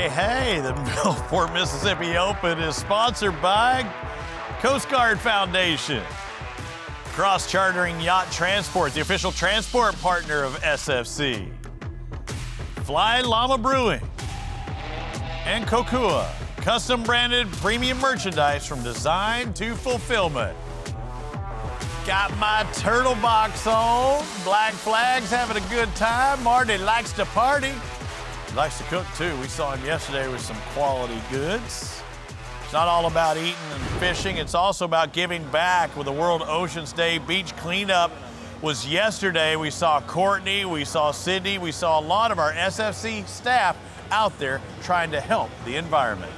Hey, the Gulfport Mississippi Open is sponsored by Coast Guard Foundation. Cross Chartering Yacht Transport, the official transport partner of SFC. Fly Llama Brewing. And Kokua, custom branded premium merchandise from design to fulfillment. Got my turtle box on. Black Flag's having a good time. Marty likes to party. He likes to cook too. We saw him yesterday with some quality goods. It's not all about eating and fishing. It's also about giving back with the World Oceans Day beach cleanup was yesterday. We saw Courtney, we saw Sydney, we saw a lot of our SFC staff out there trying to help the environment.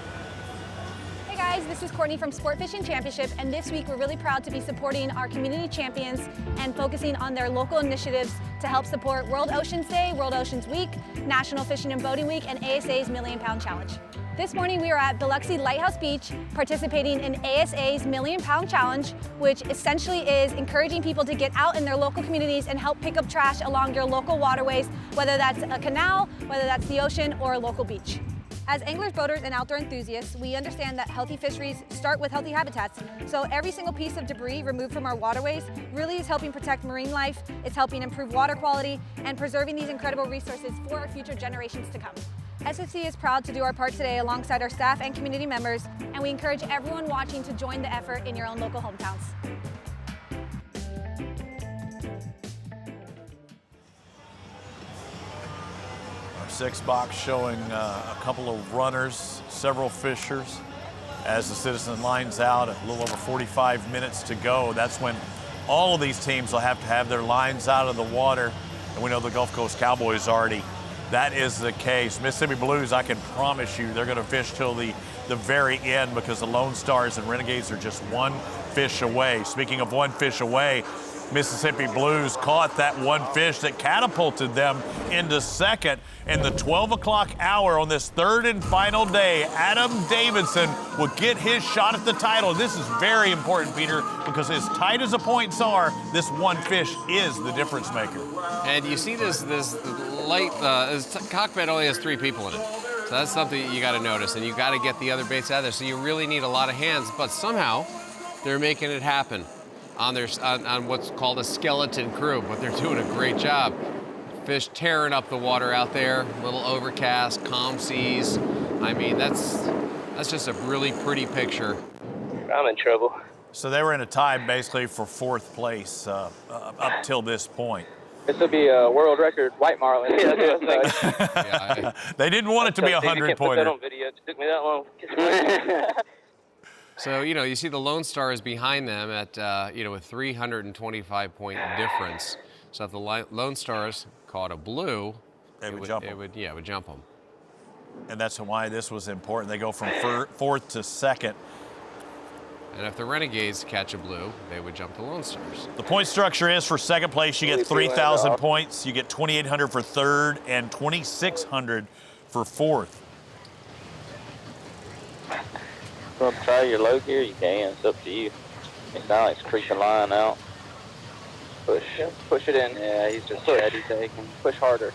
Hey guys, this is Courtney from Sport Fishing Championship, and this week we're really proud to be supporting our community champions and focusing on their local initiatives to help support World Oceans Day, World Oceans Week, National Fishing and Boating Week, and ASA's Million Pound Challenge. This morning we are at Biloxi Lighthouse Beach participating in ASA's Million Pound Challenge, which essentially is encouraging people to get out in their local communities and help pick up trash along your local waterways, whether that's a canal, whether that's the ocean, or a local beach. As anglers, boaters, and outdoor enthusiasts, we understand that healthy fisheries start with healthy habitats. So every single piece of debris removed from our waterways really is helping protect marine life, it's helping improve water quality, and preserving these incredible resources for our future generations to come. SFC is proud to do our part today alongside our staff and community members, and we encourage everyone watching to join the effort in your own local hometowns. Our 6 box showing a couple of runners, several fishers. As the Citizen lines out, a little over 45 minutes to go. That's when all of these teams will have to have their lines out of the water. And we know the Gulf Coast Cowboys already. That is the case. Mississippi Blues, I can promise you, they're going to fish till the very end because the Lone Stars and Renegades are just 1 fish away. Speaking of 1 fish away, Mississippi Blues caught that 1 fish that catapulted them into second. In the 12 o'clock hour on this 3rd and final day, Adam Davidson will get his shot at the title. This is very important, Peter, because as tight as the points are, this 1 fish is the difference maker. And you see this light, this cockpit only has 3 people in it. So that's something you got to notice, and you got to get the other baits out of there. So you really need a lot of hands, but somehow they're making it happen on what's called a skeleton crew, but they're doing a great job. Fish tearing up the water out there, little overcast, calm seas. I mean, that's just a really pretty picture. I'm in trouble. So they were in a tie basically for 4th place up till this point. This will be a world record white marlin. They didn't want it to be a 100-pointer. It took me that long. So, you know, you see the Lone Star is behind them at, you know, a 325-point difference. So if the Lone Stars caught a blue, it would jump them. And that's why this was important. They go from fourth to second. And if the Renegades catch a blue, they would jump the Lone Stars. The point structure is for second place, you get 3,000 points. You get 2,800 for third and 2,600 for fourth. If you want to try your low gear, you can. It's up to you. It's not like it's creeping line out. Push it in. Yeah, he's just steady taking. Push harder.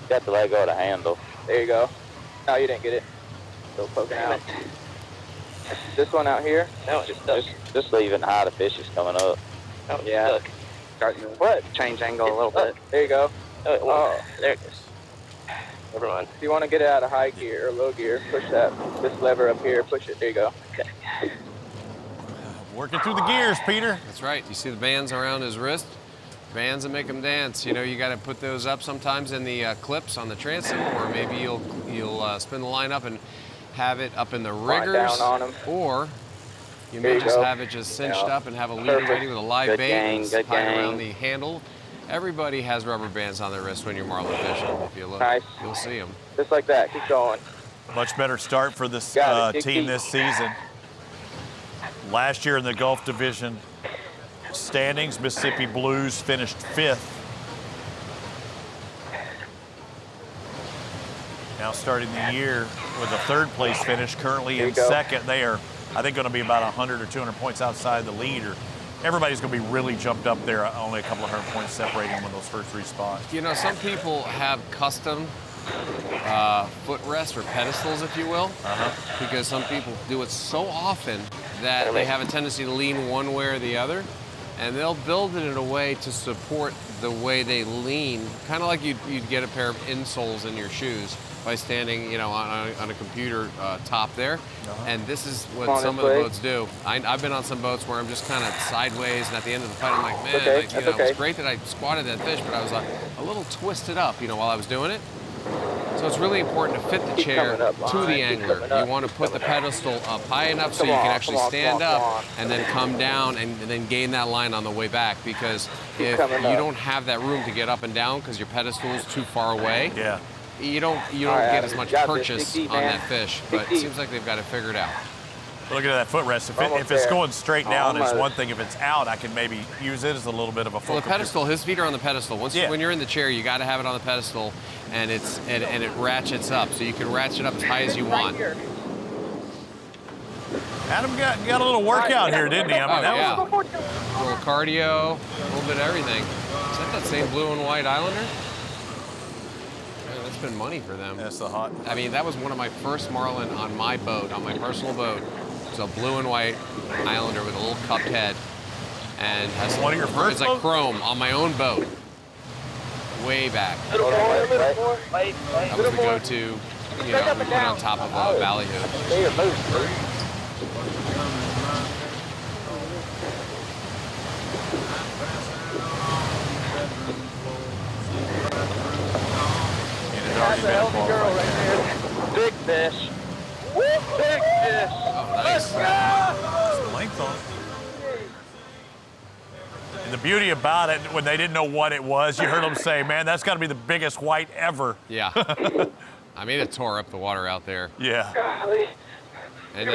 Got to let go of the handle. There you go. No, you didn't get it. Still poking out. This one out here. No, it's just leave it and high. The fish is coming up. Oh yeah. Start what? Change angle a little bit. There you go. Oh, there it is. Never mind. If you want to get it out of high gear or low gear, push this lever up here. Push it. There you go. Okay. Working through the gears, Peter. That's right. You see the bands around his wrist? Bands that make them dance. You know, you got to put those up sometimes in the clips on the transom, or maybe you'll spin the line up and have it up in the riggers, or you may just have it just cinched up and have a leader ready with a live bait tied around the handle. Everybody has rubber bands on their wrist when you're marlin fishing. If you look, you'll see them. Just like that. Keep going. Much better start for this team this season. Last year in the Gulf Division standings, Mississippi Blues finished 5th. Now starting the year with a 3rd place finish, currently in 2nd. They are, I think, going to be about 100 or 200 points outside the leader. Everybody's going to be really jumped up there, only a couple of 100 points separating them with those first 3 spots. You know, some people have custom footrests or pedestals, if you will, because some people do it so often that they have a tendency to lean one way or the other, and they'll build it in a way to support the way they lean, kind of like you'd get a pair of insoles in your shoes by standing, you know, on a computer top there. And this is what some of the boats do. I've been on some boats where I'm just kind of sideways, and at the end of the fight, I'm like, man, it's great that I squatted that fish, but I was like a little twisted up, you know, while I was doing it. So it's really important to fit the chair to the angler. You want to put the pedestal up high enough so you can actually stand up and then come down and then gain that line on the way back, because if you don't have that room to get up and down because your pedestal is too far away, you don't get as much purchase on that fish. But it seems like they've got it figured out. Look at that footrest. If it's going straight down, it's one thing. If it's out, I can maybe use it as a little bit of a foot. Well, the pedestal, his feet are on the pedestal. When you're in the chair, you got to have it on the pedestal, and it ratchets up, so you can ratchet up as high as you want. Adam got a little workout here, didn't he? I mean, that was a little cardio, a little bit of everything. Is that same blue and white Islander? Man, that's been money for them. That's the hot. I mean, that was one of my first marlin on my boat, on my personal boat. It's a blue and white Islander with a little cupped head, and has one of your first. It's like chrome on my own boat, way back. That was the go-to, you know, we put on top of a ballyhoo. That's a healthy girl right there. Big fish. Big fish. Oh, nice. Some length on it. And the beauty about it, when they didn't know what it was, you heard them say, man, that's got to be the biggest white ever. Yeah. I mean, it tore up the water out there. Yeah. Golly. And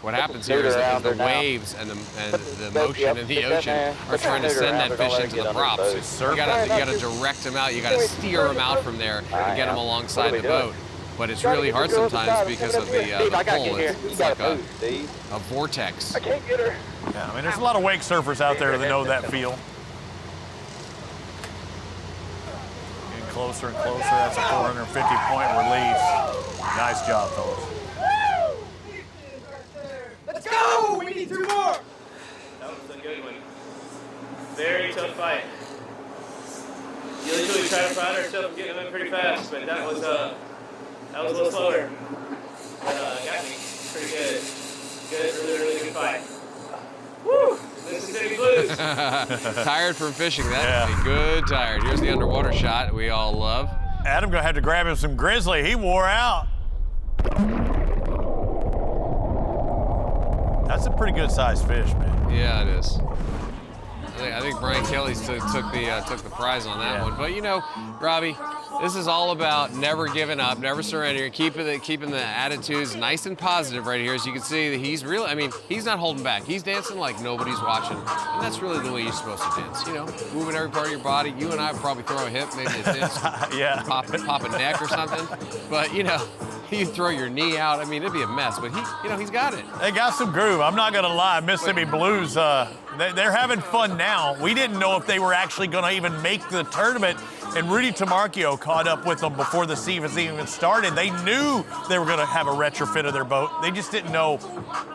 what happens here is that the waves and the motion in the ocean are trying to send that fish into the props. You gotta direct them out. You gotta steer them out from there and get them alongside the boat. But it's really hard sometimes because of the pull. It's like a vortex. I can't get her. Yeah, I mean, there's a lot of wake surfers out there that know that feel. Getting closer and closer. That's a 450-point release. Nice job, fellas. Let's go! We need 2 more! That was a good one. Very tough fight. Usually try to pride ourselves and get them in pretty fast, but that was a little slower. But got me pretty good. Good, really, really good fight. Woo! Mississippi Blues. Tired from fishing. That's a good tired. Here's the underwater shot we all love. Adam gonna have to grab him some grizzly. He wore out. That's a pretty good sized fish, man. Yeah, it is. I think Brian Kelly took the prize on that one. But you know, Robbie, this is all about never giving up, never surrendering, keeping the attitudes nice and positive right here. As you can see, that he's really, I mean, he's not holding back. He's dancing like nobody's watching. And that's really the way you're supposed to dance. You know, moving every part of your body. You and I would probably throw a hip, maybe a disc, pop a neck or something. But you know, you throw your knee out. I mean, it'd be a mess. But he's got it. They got some groove. I'm not gonna lie. Mississippi Blues, they're having fun now. We didn't know if they were actually gonna even make the tournament. And Rudy Tamarchio caught up with them before the season even started. They knew they were gonna have a retrofit of their boat. They just didn't know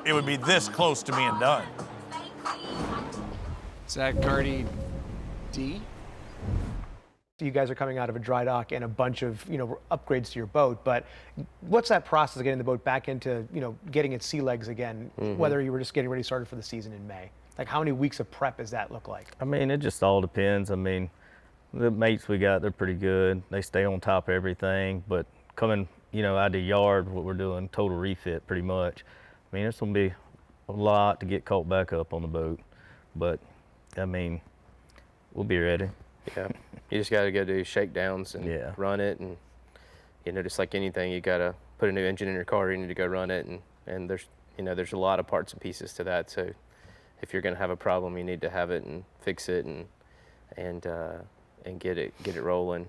it would be this close to being done. Zach Cardi D. You guys are coming out of a dry dock and a bunch of, upgrades to your boat, but what's that process of getting the boat back into, getting its sea legs again, whether you were just getting ready started for the season in May? Like, how many weeks of prep does that look like? I mean, it just all depends. I mean, the mates we got, they're pretty good. They stay on top of everything, but coming, out of the yard, what we're doing, total refit pretty much. I mean, it's gonna be a lot to get caught back up on the boat, but I mean, we'll be ready. Yeah, you just got to go do shakedowns and run it, and just like anything, you got to put a new engine in your car. You need to go run it, and there's a lot of parts and pieces to that. So if you're going to have a problem, you need to have it and fix it and get it rolling.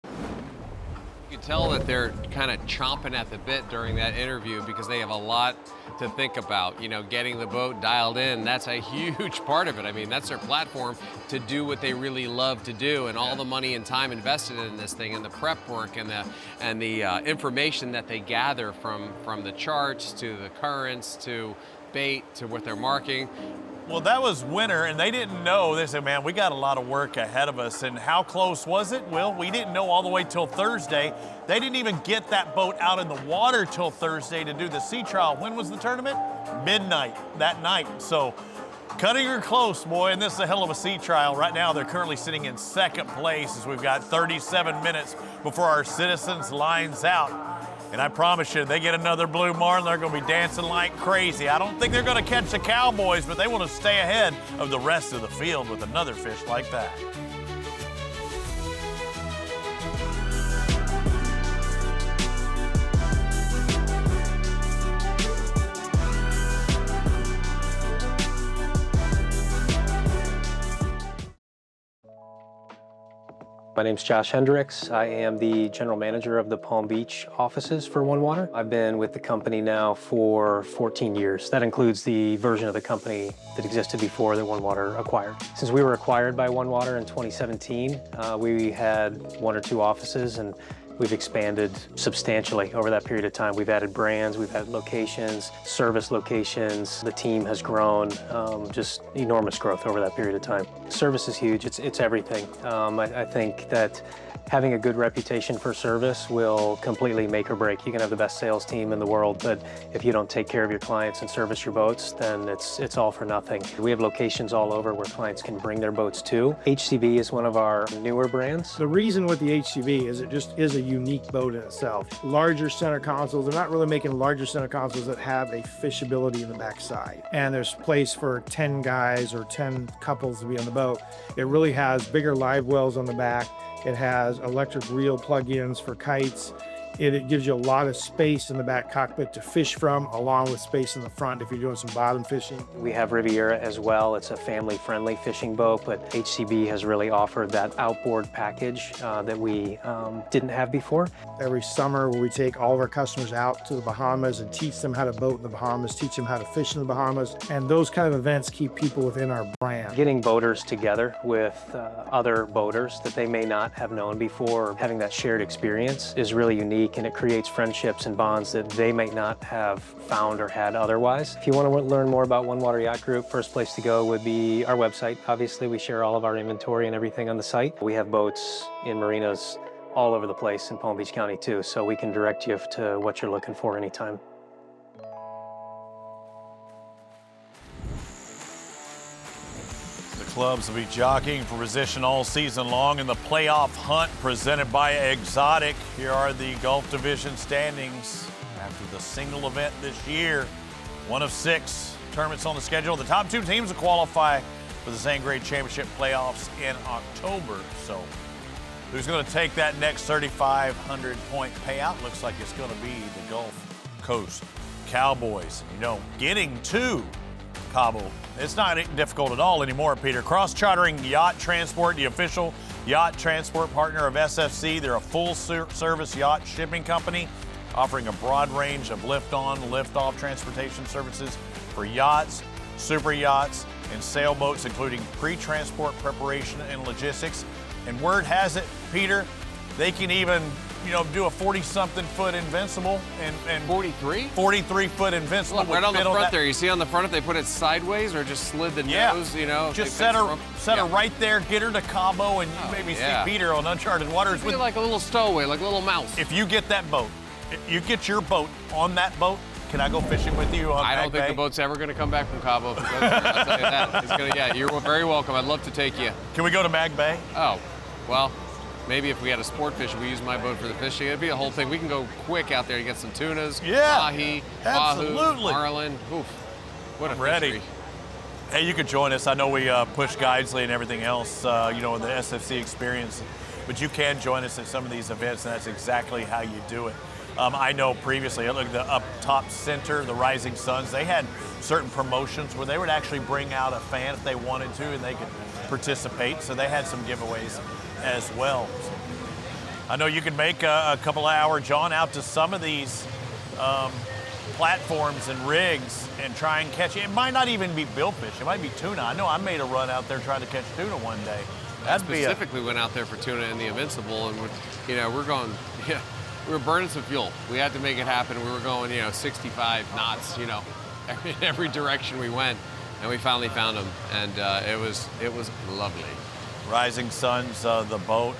You can tell that they're kind of chomping at the bit during that interview because they have a lot to think about. Getting the boat dialed in, that's a huge part of it. I mean, that's their platform to do what they really love to do, and all the money and time invested in this thing, and the prep work and the information that they gather from the charts to the currents to bait to what they're marking. Well, that was winter, and they didn't know. They said, man, we got a lot of work ahead of us. And how close was it? Well, we didn't know all the way till Thursday. They didn't even get that boat out in the water till Thursday to do the sea trial. When was the tournament? Midnight that night. So cutting her close, boy, and this is a hell of a sea trial. Right now, they're currently sitting in second place as we've got 37 minutes before our citizens lines out. And I promise you, they get another blue marlin, they're going to be dancing like crazy. I don't think they're going to catch the Cowboys, but they want to stay ahead of the rest of the field with another fish like that. My name's Josh Hendricks. I am the general manager of the Palm Beach offices for OneWater. I've been with the company now for 14 years. That includes the version of the company that existed before that OneWater acquired. Since we were acquired by OneWater in 2017, we had 1 or 2 offices, and we've expanded substantially over that period of time. We've added brands, we've added locations, service locations. The team has grown, just enormous growth over that period of time. Service is huge, it's everything. I think that having a good reputation for service will completely make or break. You can have the best sales team in the world, but if you don't take care of your clients and service your boats, then it's all for nothing. We have locations all over where clients can bring their boats to. HCB is one of our newer brands. The reason with the HCB is it just is a unique boat in itself. Larger center consoles, they're not really making larger center consoles that have a fishability in the backside. And there's place for 10 guys or 10 couples to be on the boat. It really has bigger live wells on the back. It has electric reel plug-ins for kites. It gives you a lot of space in the back cockpit to fish from, along with space in the front if you're doing some bottom fishing. We have Riviera as well. It's a family-friendly fishing boat, but HCB has really offered that outboard package that we didn't have before. Every summer we take all of our customers out to the Bahamas and teach them how to boat in the Bahamas, teach them how to fish in the Bahamas, and those kind of events keep people within our brand. Getting boaters together with other boaters that they may not have known before, or having that shared experience is really unique, and it creates friendships and bonds that they may not have found or had otherwise. If you want to learn more about OneWater Yacht Group, first place to go would be our website. Obviously, we share all of our inventory and everything on the site. We have boats in marinas all over the place in Palm Beach County too, so we can direct you to what you're looking for anytime. clubs will be jockeying for position all season long in the playoff hunt presented by Exotic. Here are the Gulf Division standings after the single event this year. One of 6 tournaments on the schedule. The top 2 teams will qualify for the Zane Grade Championship playoffs in October. So who's going to take that next 3,500 point payout? Looks like it's going to be the Gulf Coast Cowboys. You know, getting to Cabo, it's not difficult at all anymore, Peter. Cross-chartering yacht transport, the official yacht transport partner of SFC. They're a full-service yacht shipping company offering a broad range of lift-on, lift-off transportation services for yachts, super yachts, and sailboats, including pre-transport preparation and logistics. And word has it, Peter, they can even, you know, do a 40-something foot invincible and 43? 43-foot invincible. Look, right on the front there. You see on the front if they put it sideways or just slid the nose, you know? Just set her right there, get her to Cabo, and you maybe see Peter on uncharted waters. With like a little stowaway, like a little mouse. If you get that boat, you get your boat on that boat, can I go fishing with you on I don't think Bay? the boat's ever going to come back from Cabo if it goes there. I'll tell you that. It's gonna, you're very welcome. I'd love to take you. Can we go to Mag Bay? Oh, well, maybe if we had a sport fish, we use my boat for the fishing. It'd be a whole thing. We can go quick out there and get some tunas, mahi, wahoo, marlin. Oof, what a ready. fishery. Hey, you could join us. I know we push Guidesley and everything else, you know, in the SFC experience, but you can join us at some of these events, and that's exactly how you do it. I know previously, look at the up top center, the Rising Suns, they had certain promotions where they would actually bring out a fan if they wanted to, and they could participate. So they had some giveaways as well. I know you can make a couple of hour jaunt out to some of these platforms and rigs and try and catch it. It might not even be billfish, it might be tuna. I know I made a run out there trying to catch tuna one day. I specifically went out there for tuna in the Invincible, and we're going, we were burning some fuel. We had to make it happen. We were going, 65 knots, in every direction we went, and we finally found them, and it was lovely. Rising Suns, the boat,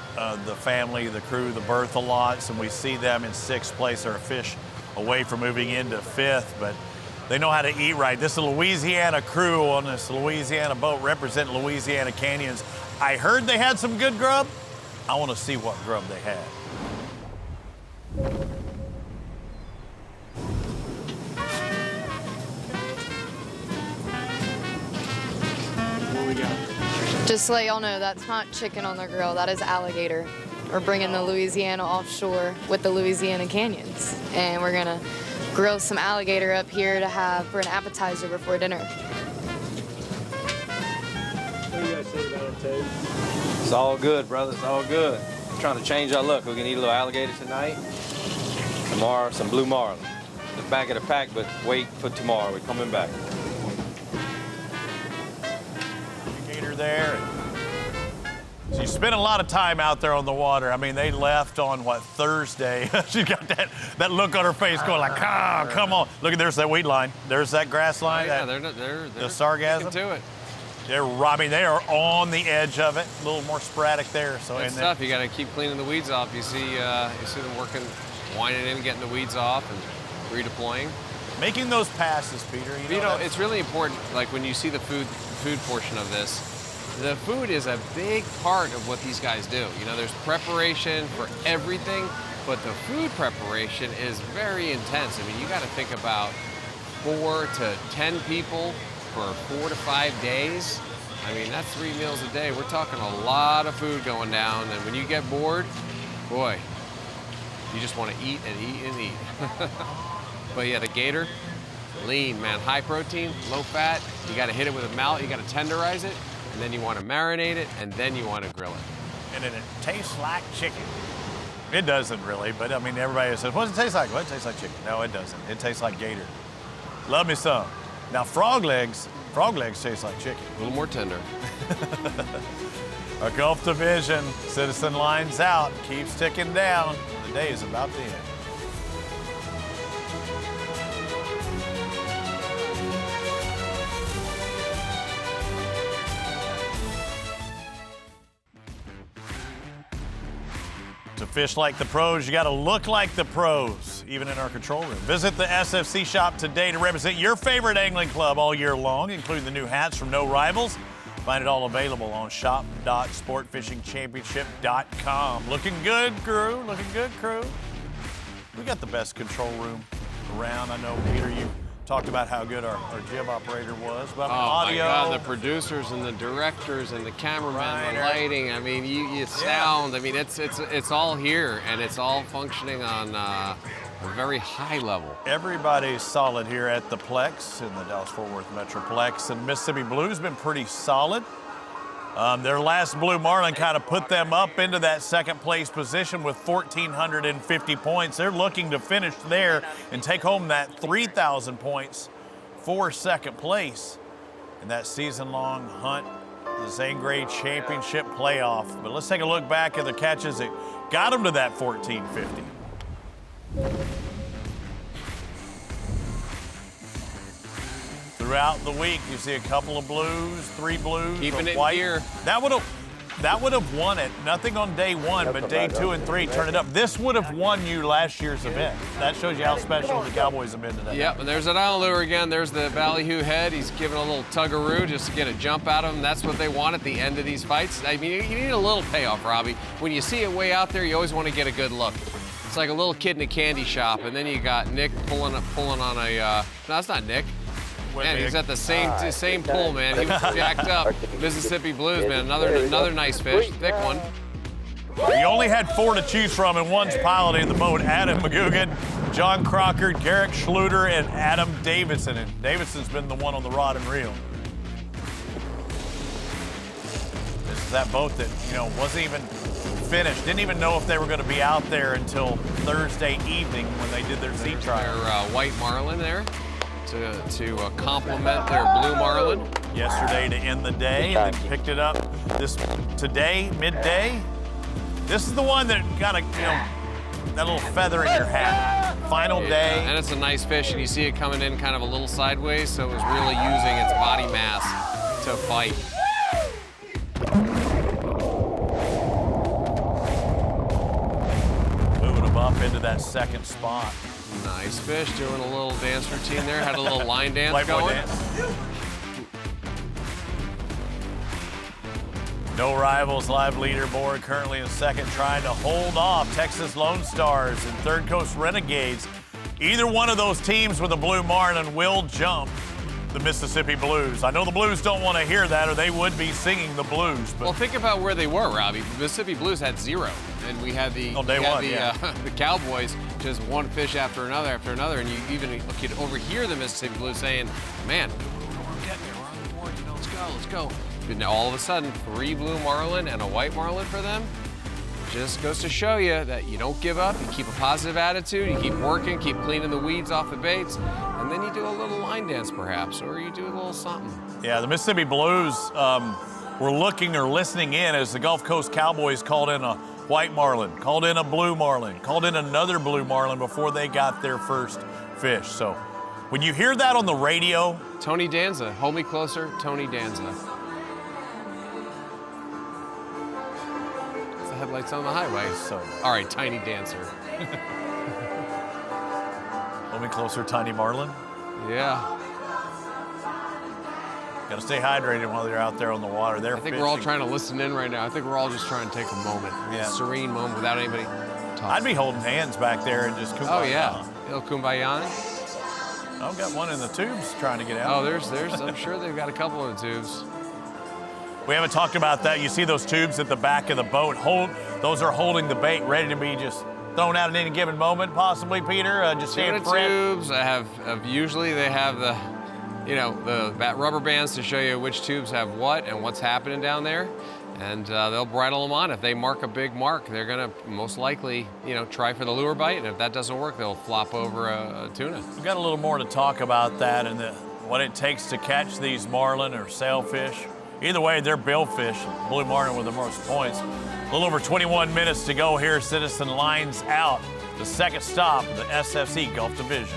the family, the crew, the bertha lots, and we see them in 6th place or a fish away from moving into 5th, but they know how to eat right. This is a Louisiana crew on this Louisiana boat representing Louisiana canyons. I heard they had some good grub. I want to see what grub they had. What we got? Just to let y'all know, that's not chicken on the grill, that is alligator. We're bringing the Louisiana offshore with the Louisiana canyons. And we're gonna grill some alligator up here to have for an appetizer before dinner. What do you guys think about it, Tate? It's all good, brother, it's all good. Trying to change our luck. We're gonna eat a little alligator tonight. Tomorrow, some blue marlin. The back of the pack, but wait for tomorrow. We're coming back. Gator there. So you spent a lot of time out there on the water. I mean, they left on, Thursday? She got that look on her face going like, come on. Look, there's that weed line. There's that grass line. Oh, yeah, they're the sargassum. to it. They are on the edge of it. A little more sporadic there. So Good stuff. You got to keep cleaning the weeds off. You see them working, winding in, getting the weeds off, and redeploying. Making those passes, Peter. It's really important. Like when you see the food portion of this, the food is a big part of what these guys do. There's preparation for everything, but the food preparation is very intense. I mean, you got to think about 4 to 10 people for 4 to 5 days. I mean, that's 3 meals a day. We're talking a lot of food going down, and when you get bored, boy, you just want to eat and eat and eat. But yeah, the gator, lean, man, high protein, low fat. You got to hit it with a mallet, you got to tenderize it, and then you want to marinate it, and then you want to grill it. And then it tastes like chicken. It doesn't really, but I mean, everybody says, what does it taste like? Well, it tastes like chicken. No, it doesn't. It tastes like gator. Love me some. Now, frog legs taste like chicken. A little more tender. Our Gulf Division, Citizen lines out, keeps ticking down. The day is about to end. To fish like the pros, you got to look like the pros, even in our control room. Visit the SFC shop today to represent your favorite angling club all year long, including the new hats from No Rivals, Find it all available on shop.sportfishingchampionship.com. Looking good, crew. Looking good, crew. We got the best control room around. I know, Peter, you talked about how good our jib operator was. But audio. My God, the producers and the directors and the cameramen, the lighting. I mean, you sound. I mean, it's all here, and it's all functioning on a very high level. Everybody's solid here at the Plex in the Dallas-Fort Worth Metroplex, and Mississippi Blues been pretty solid. Their last Blue Marlin kind of put them up into that second place position with 1,450 points. They're looking to finish there and take home that 3,000 points for second place in that season-long hunt, the Zane Gray Championship playoff. But let's take a look back at the catches that got them to that 1,450. Throughout the week, you see a couple of blues, 3 blues, keeping it white. here. That would have won it. Nothing on day 1, but day 2 and 3 turn it up. This would have won you last year's event. That shows you how special the Cowboys have been today. Yep, and there's that island lure again. There's the ballyhoo head. He's giving a little tug-a-roo just to get a jump out of him. That's what they want at the end of these fights. I mean, you need a little payoff, Robbie. When you see it way out there, you always want to get a good look. It's like a little kid in a candy shop, and then you got Nick pulling on a. No, that's not Nick. Man, he's at the same pull, man. He was jacked up. Mississippi Blues, man. Another nice fish, thick one. You only had 4 to choose from, and one's piloting the boat. Adam McGugan, John Crocker, Garrick Schluter, and Adam Davidson. And Davidson's been the one on the rod and reel. This is that boat that, wasn't even finished. Didn't even know if they were going to be out there until Thursday evening when they did their sea trial. Their white marlin there to complement their blue marlin. Yesterday to end the day, and then picked it up today, midday. This is the one that got that little feather in your hat. Final day. And it's a nice fish, and you see it coming in kind of a little sideways, so it was really using its body mass to fight. Moving them up into that second spot. Nice fish, doing a little dance routine there. Had a little line dance going. No Rivals live leaderboard, currently in second, trying to hold off Texas Lone Stars and Third Coast Renegades. Either one of those teams with a Blue Marlin will jump the Mississippi Blues. I know the Blues don't want to hear that, or they would be singing the blues. But well, think about where they were, Robbie. The Mississippi Blues had 0, and we had the the Cowboys just one fish after another, and you even could overhear the Mississippi Blues saying, "Man, we're getting there. We're on the board. Let's go." But now all of a sudden, 3 blue marlin and a white marlin for them. Just goes to show you that you don't give up, you keep a positive attitude, you keep working, keep cleaning the weeds off the baits, and then you do a little line dance perhaps, or you do a little something. Yeah, the Mississippi Blues were looking or listening in as the Gulf Coast Cowboys called in a white marlin, called in a blue marlin, called in another blue marlin before they got their first fish. So when you hear that on the radio. Tony Danza, hold me closer, Tony Danza. Headlights on the highway. So, all right, Tiny Dancer. Hold me closer, Tiny Marlin. Yeah. Got to stay hydrated while you're out there on the water. I think we're all trying to listen in right now. I think we're all just trying to take a moment, a serene moment without anybody talking. I'd be holding hands back there and just kumbaya. Oh yeah, little kumbaya. I've got one in the tubes trying to get out. Oh, there's. I'm sure they've got a couple in the tubes. We haven't talked about that. You see those tubes at the back of the boat. Those are holding the bait, ready to be just thrown out at any given moment, possibly, Peter. Just the tubes. I have usually they have the rubber bands to show you which tubes have what and what's happening down there, and they'll bridle them on. If they mark a big mark, they're gonna most likely try for the lure bite, and if that doesn't work, they'll flop over a tuna. We've got a little more to talk about that and what it takes to catch these marlin or sailfish. Either way, they're billfish. Blue marlin with the most points. A little over 21 minutes to go here. Citizen lines out. The second stop of the SFC Gulf Division.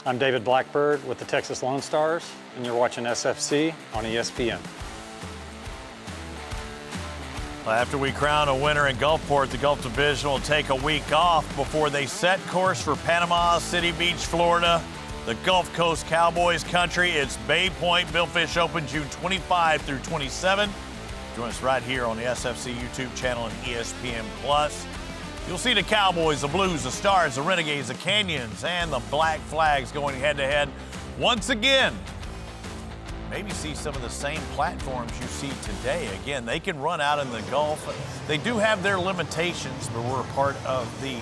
I'm David Blackbird with the Texas Lone Stars, and you're watching SFC on ESPN. After we crown a winner in Gulfport, the Gulf Division will take a week off before they set course for Panama City Beach, Florida, the Gulf Coast Cowboys country. It's Bay Point Billfish Open, June 25 through 27. Join us right here on the SFC YouTube channel and ESPN Plus. You'll see the Cowboys, the Blues, the Stars, the Renegades, the Canyons, and the Black Flags going head-to-head once again. Maybe see some of the same platforms you see today. Again, they can run out in the Gulf. They do have their limitations, but we're a part of the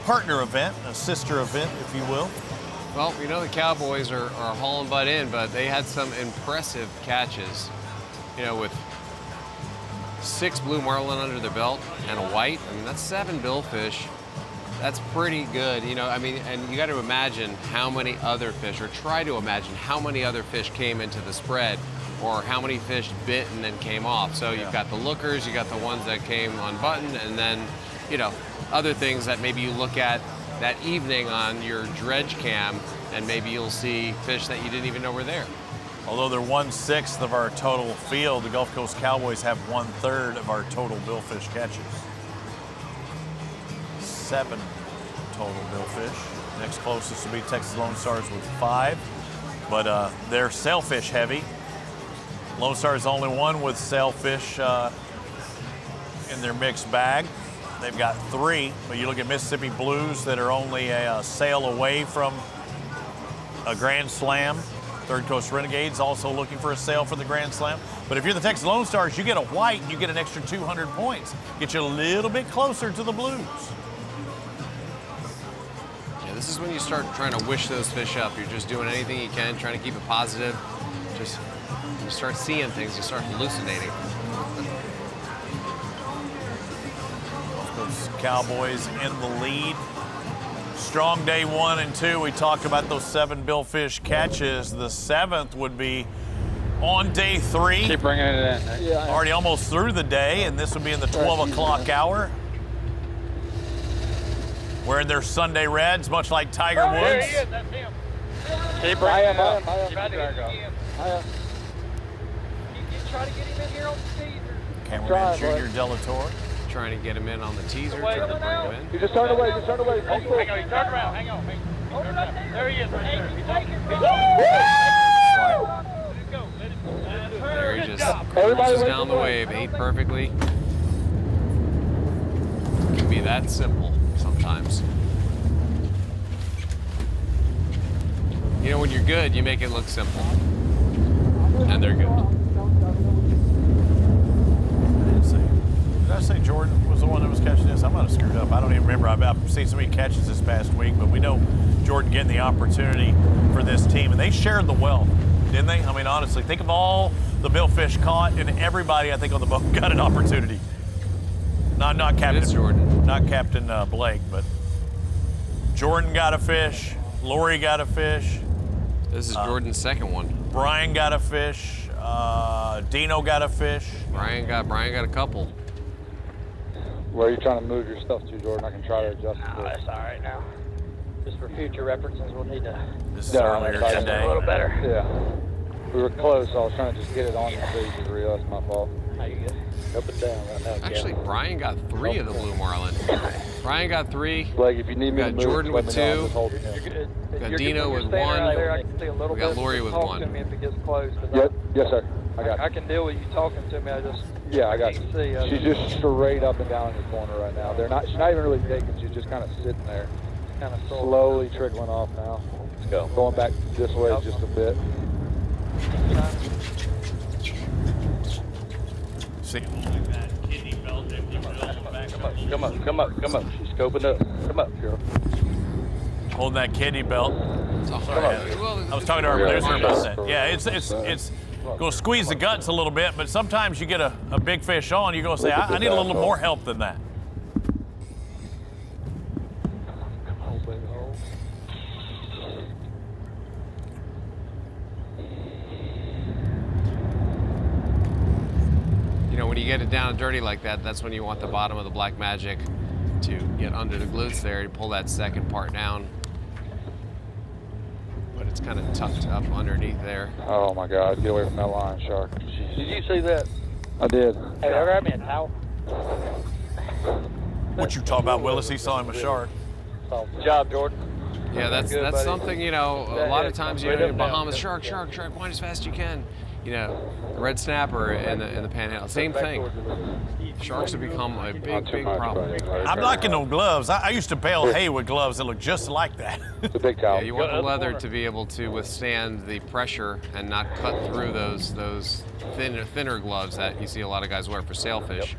partner event, a sister event, if you will. Well, you know the Cowboys are hauling butt in, but they had some impressive catches, you know, with 6 blue marlin under their belt and a white. I mean, that's 7 billfish. That's pretty good, you know, I mean, and you got to imagine how many other fish, or try to imagine how many other fish came into the spread, or how many fish bit and then came off. So you've got the lookers, you got the ones that came unbuttoned, and then, you know, other things that maybe you look at that evening on your dredge cam, and maybe you'll see fish that you didn't even know were there. Although they're 1/6 of our total field, the Gulf Coast Cowboys have 1/3 of our total billfish catches. 7 total billfish. Next closest will be Texas Lone Stars with 5, but they're sailfish heavy. Lone Stars only one with sailfish in their mixed bag. They've got 3, but you look at Mississippi Blues that are only a sail away from a Grand Slam. Third Coast Renegades also looking for a sail for the Grand Slam. But if you're the Texas Lone Stars, you get a white and you get an extra 200 points. Get you a little bit closer to the Blues. Yeah, this is when you start trying to wish those fish up. You're just doing anything you can, trying to keep it positive. Just, when you start seeing things, you start hallucinating. Those Cowboys in the lead. Strong day 1 and 2. We talked about those 7 billfish catches. The 7th would be on day 3. Keep bringing it in. Yeah, already almost through the day, and this would be in the 12 o'clock hour. Wearing their Sunday reds, much like Tiger Woods. There he is, that's him. Keep bringing it up. Keep drag up. Try to get him in here on the teaser. Cameraman Junior Delatorre. Trying to get him in on the teaser, trying to bring him in. You just turned away, just turned away. Hang on, he turned around, hang on. There he is, right there. There he just cruises down the wave, ate perfectly. It can be that simple sometimes. You know, when you're good, you make it look simple. And they're good. Did I say Jordan was the one that was catching this? I might have screwed up. I don't even remember. I've seen so many catches this past week, but we know Jordan getting the opportunity for this team, and they shared the wealth, didn't they? I mean, honestly, think of all the billfish caught, and everybody I think on the boat got an opportunity. Not Captain Jordan, not Captain Blake, but Jordan got a fish. Lori got a fish. This is Jordan's second one. Bryan got a fish. Dino got a fish. Bryan got a couple. Where are you trying to move your stuff to, Jordan? I can try to adjust it. No, that's all right now. Just for future references, we'll need to. This is earlier today. A little better. Yeah. We were close, so I was trying to just get it on you so you could reel. That's my fault. How you good? Up and down right now. Actually, Bryan got 3 of the blue marlin. Bryan got 3. Blake, if you need me to move, Jordan with 2. We got Dino with 1. We got Lori with 1. If it gets close. Yes, sir. I got you. I can deal with you talking to me. I got you. She's just straight up and down in the corner right now. She's not even really taking. She's just kind of sitting there. Kind of slowly trickling off now. Let's go. Going back this way just a bit. See. Come up. She's scoping up. Come up, girl. Holding that kidney belt. Sorry, I was talking to our producer about that. Yeah, it's going to squeeze the guts a little bit, but sometimes you get a big fish on, you're going to say, I need a little more help than that. You know, when you get it down and dirty like that, that's when you want the bottom of the Black Magic to get under the glutes there to pull that second part down. But it's kind of tucked up underneath there. Oh my God, get away from that line, shark. Did you see that? I did. Hey, grab me a towel. What you talking about, Willis? He saw him a shark. Good job, Jordan. Yeah, that's Good, buddy. something, you know, a lot of times, you Right know, up in now. Bahamas, shark, wind as fast as you can. You know, the red snapper and the panhandle, same thing. Sharks have become a big problem. I'm liking those gloves. I used to bale hay with gloves that look just like that. It's a big towel. Yeah, you want the leather to be able to withstand the pressure and not cut through those thinner gloves that you see a lot of guys wear for sailfish.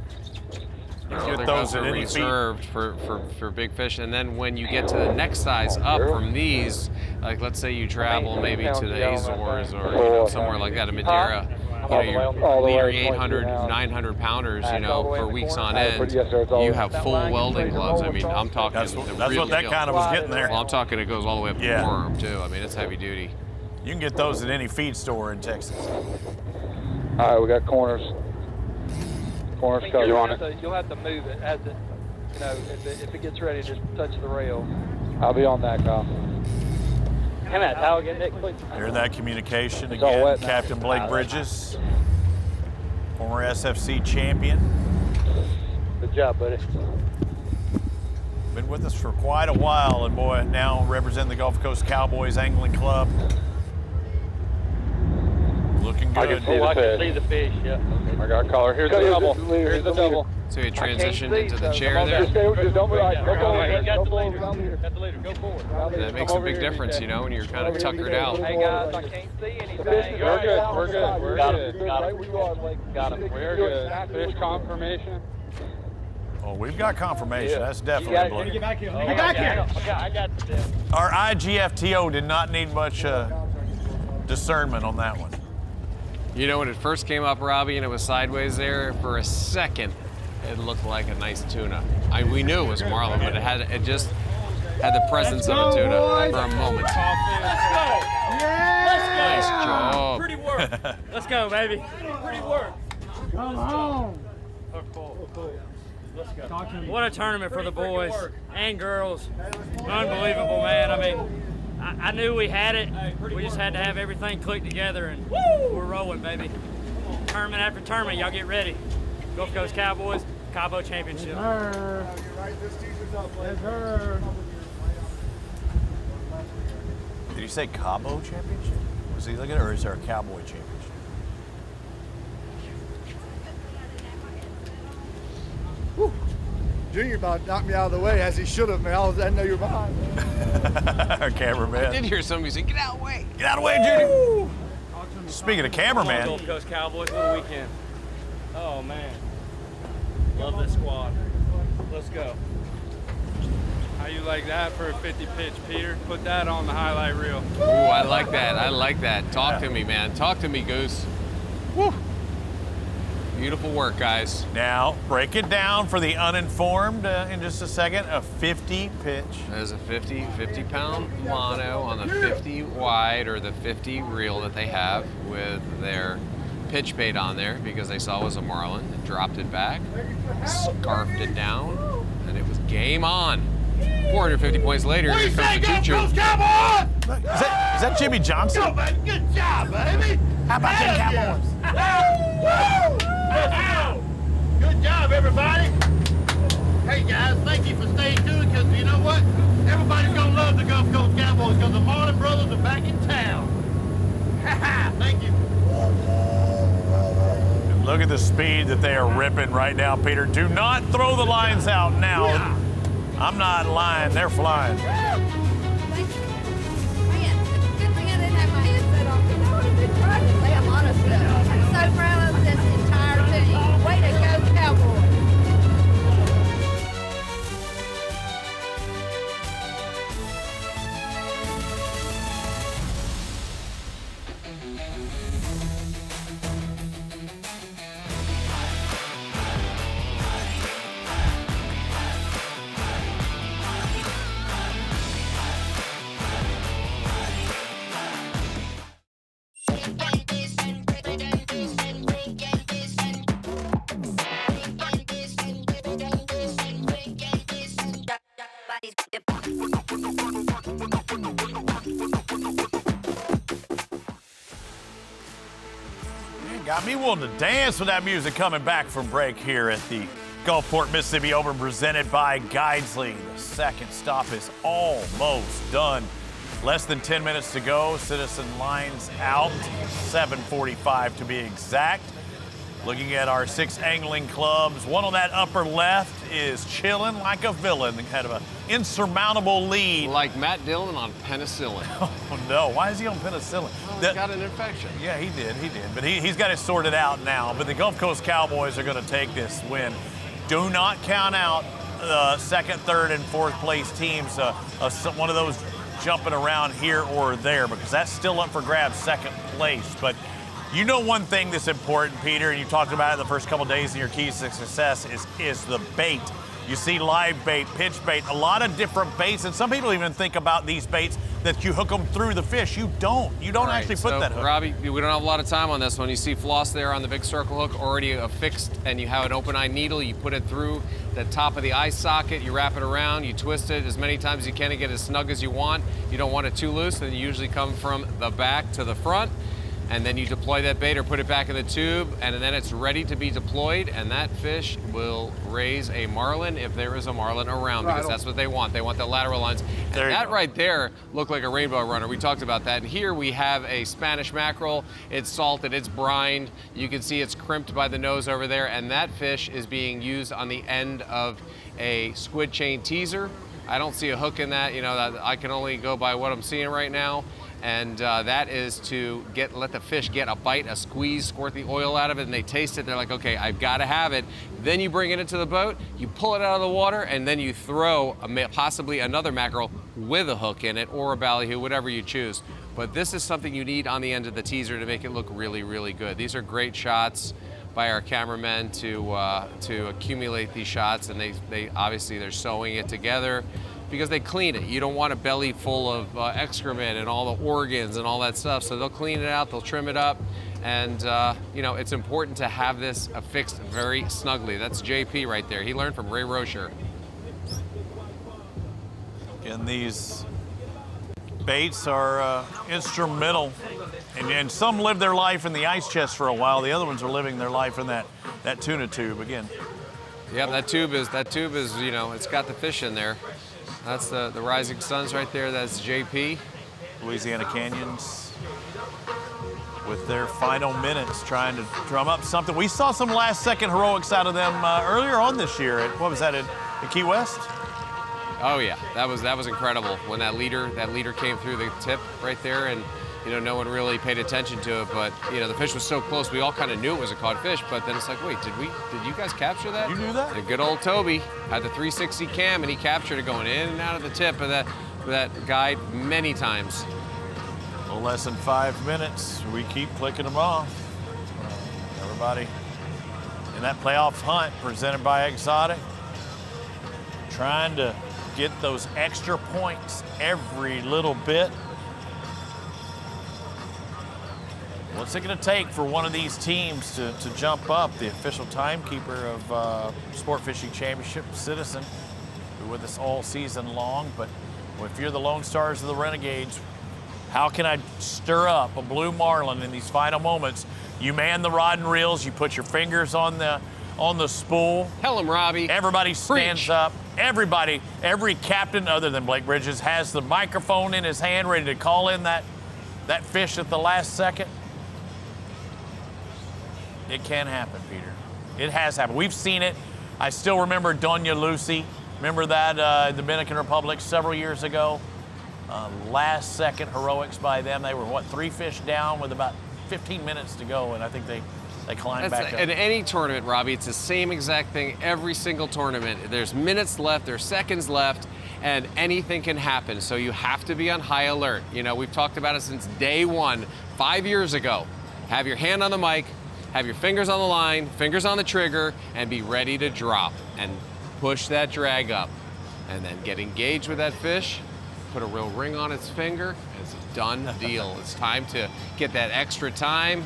Get Other those gloves are at any feet. reserved for big fish, and then when you get to the next size up from these, like let's say you travel maybe to the Azores or you know, somewhere like that, in Madeira, you know, you're leading 800, 900 pounders, you know, for weeks on end. You have full welding gloves. I mean, I'm talking. That's the what real that deal. kind of was getting there. Well, I'm talking it goes all the way up to Yeah. the forearm too. I mean, it's heavy duty. You can get those at any feed store in Texas. All right, we got corners. Corners covered. You'll have to move it as it, you know, if it gets ready to touch the rail. I'll be on that, Kyle. Come on, towel, get Nick, please. Hear that communication It's all again. wet now. Captain Blake Bridges, former SFC champion. Good job, buddy. Been with us for quite a while, and boy, now representing the Gulf Coast Cowboys Angling Club. Looking I good. can see the I can fish. see the fish, yeah. I got a collar. Here's the double. Here's the double. So you transitioned see, into so the chair come on, there. Just don't move. Don't go He's got the forward. leader. Got the leader. Go forward. That makes a big difference, you know, when you're kind of tuckered out. Hey guys, I can't see anything. We're good. We're good. We're Got good. him. Got him. Got him. We're good. Fish confirmation. Oh, we've got confirmation. That's definitely a blow. Get back here. Get back here. I got the Our IGFTO did not need much discernment on that one. You know, when it first came up, Robbie, and it was sideways there, for a second, it looked like a nice tuna. We knew it was a marlin, but it just had the presence of a tuna for a moment. Nice job. Pretty work. Let's go, baby. Pretty work. Come on. Let's go. What a tournament for the boys and girls. Unbelievable, man. I mean, I knew we had it. We just had to have everything click together, and we're rolling, baby. Tournament after tournament, y'all get ready. Gulf Coast Cowboys, Cabo Championship. Did you say Cabo Championship? Was he looking, or is there a Cowboy Championship? Junior about knocked me out of the way, as he should have, man. I didn't know you were behind. Our I cameraman. did hear somebody say, get out of the way. Get out of the way, Junior. Speaking of cameraman, Gulf Coast Cowboys, what a weekend. Oh, man. Love this squad. Let's go. How you like that for a 50 pitch, Peter? Put that on the highlight reel. Ooh, I like that. I like that. Talk to me, man. Talk to me, Goose. Woo. Beautiful work, guys. now break it down for the uninformed in just a second. A 50 pitch. There's a 50-pound mono on the 50 wide or the 50 reel that they have with their pitch bait on there because they saw it was a marlin. They dropped it back, scarfed it down, and it was game on. 450 points later, here comes the choo-choo. Coast Cowboys! Is that Jimmy Johnson? Go, baby. Good job, baby. How about them Cowboys? Good job, everybody. Hey, guys, thank you for staying tuned, because you know what? Everybody's going to love the Gulf Coast Cowboys, because the Marlin brothers are back in town. Thank you. Look at the speed that they are ripping right now, Peter. Do not throw the lines out now. Yeah. I'm not lying. They're flying. Man, good thing I didn't have my headset on because I would have been trying to say I'm honest with you. I'm so proud of this entire team. Way to go, Cowboys. Got me wanting to dance with that music coming back from break here at the Gulfport Mississippi Open presented by Guidesley. The second stop is almost done. Less than 10 minutes to go. Citizen lines out, 7:45 to be exact. Looking at our 6 angling clubs, one on that upper left is chilling like a villain. Kind of an insurmountable lead. Like Matt Dillon on penicillin. Oh no, why is he on penicillin? Well, he's got an infection. Yeah, he did. But he's got it sorted out now. But the Gulf Coast Cowboys are going to take this win. Do not count out second, third, and fourth place teams. One of those jumping around here or there, because that's still up for grabs, second place. But you know one thing that's important, Peter, and you talked about it the first couple of days, and your key to success is the bait. You see live bait, pitch bait, a lot of different baits, and some people even think about these baits that you hook them through the fish. You don't. You don't actually put that hook. Robbie, we don't have a lot of time on this one. You see floss there on the big circle hook already affixed, and you have an open eye needle. You put it through the top of the eye socket, you wrap it around, you twist it as many times as you can to get as snug as you want. You don't want it too loose, and you usually come from the back to the front. And then you deploy that bait or put it back in the tube, and then it's ready to be deployed, and that fish will raise a marlin if there is a marlin around, because that's what they want. They want the lateral lines. And that right there looked like a rainbow runner. We talked about that. And here we have a Spanish mackerel. It's salted, it's brined. You can see it's crimped by the nose over there, and that fish is being used on the end of a squid chain teaser. I don't see a hook in that. You know, I can only go by what I'm seeing right now. And that is to let the fish get a bite, a squeeze, squirt the oil out of it, and they taste it. They're like, okay, I've got to have it. Then you bring it into the boat, you pull it out of the water, and then you throw possibly another mackerel with a hook in it, or a ballyhoo, whatever you choose. But this is something you need on the end of the teaser to make it look really, really good. These are great shots by our cameramen to accumulate these shots, and they obviously they're sewing it together, because they clean it. You don't want a belly full of excrement and all the organs and all that stuff. So they'll clean it out, they'll trim it up. And you know, it's important to have this affixed very snugly. That's JP right there. He learned from Ray Rocher. And these baits are instrumental. And some live their life in the ice chest for a while. The other ones are living their life in that tuna tube again. Yeah, that tube is, you know, it's got the fish in there. That's the Rising Suns right there. That's JP. Louisiana Canyons with their final minutes trying to drum up something. We saw some last-second heroics out of them earlier on this year. What was that, at Key West? Oh yeah, that was incredible when that leader came through the tip right there, and you know, no one really paid attention to it, but you know, the fish was so close, we all kind of knew it was a caught fish, but then it's like, wait, did you guys capture that? You knew that? And good old Toby had the 360 cam, and he captured it going in and out of the tip of that guide many times. A little less than 5 minutes. We keep clicking them off. Everybody in that playoff hunt presented by Exotic, trying to get those extra points every little bit. What's it going to take for one of these teams to jump up? The official timekeeper of Sport Fishing Championship, Citizen, who with us all season long. But if you're the Lone Stars of the Renegades, how can I stir up a blue marlin in these final moments? You man the rod and reels. You put your fingers on the spool. Tell him, Robbie. Everybody stands up. Everybody, every captain other than Blake Bridges has the microphone in his hand, ready to call in that fish at the last second. It can happen, Peter. It has happened. We've seen it. I still remember Doña Lucy. Remember that in the Dominican Republic several years ago? Last second heroics by them. They were, 3 fish down with about 15 minutes to go, and I think they climbed back up. In any tournament, Robbie, it's the same exact thing every single tournament. There's minutes left, there's seconds left, and anything can happen. So you have to be on high alert. You know, we've talked about it since day one, 5 years ago. Have your hand on the mic, have your fingers on the line, fingers on the trigger, and be ready to drop and push that drag up. And then get engaged with that fish, put a real ring on its finger, and it's a done deal. It's time to get that extra time.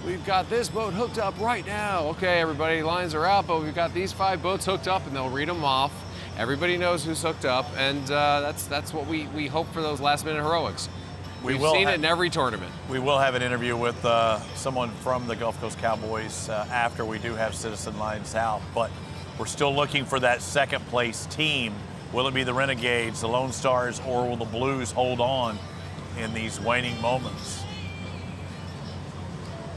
We've got this boat hooked up right now. Okay, everybody, lines are out, but we've got these 5 boats hooked up, and they'll read them off. Everybody knows who's hooked up, and that's what we hope for those last-minute heroics. We've seen it in every tournament. We will have an interview with someone from the Gulf Coast Cowboys after we do have citizen lines out, but we're still looking for that second place team. Will it be the Renegades, the Lone Stars, or will the Blues hold on in these waning moments?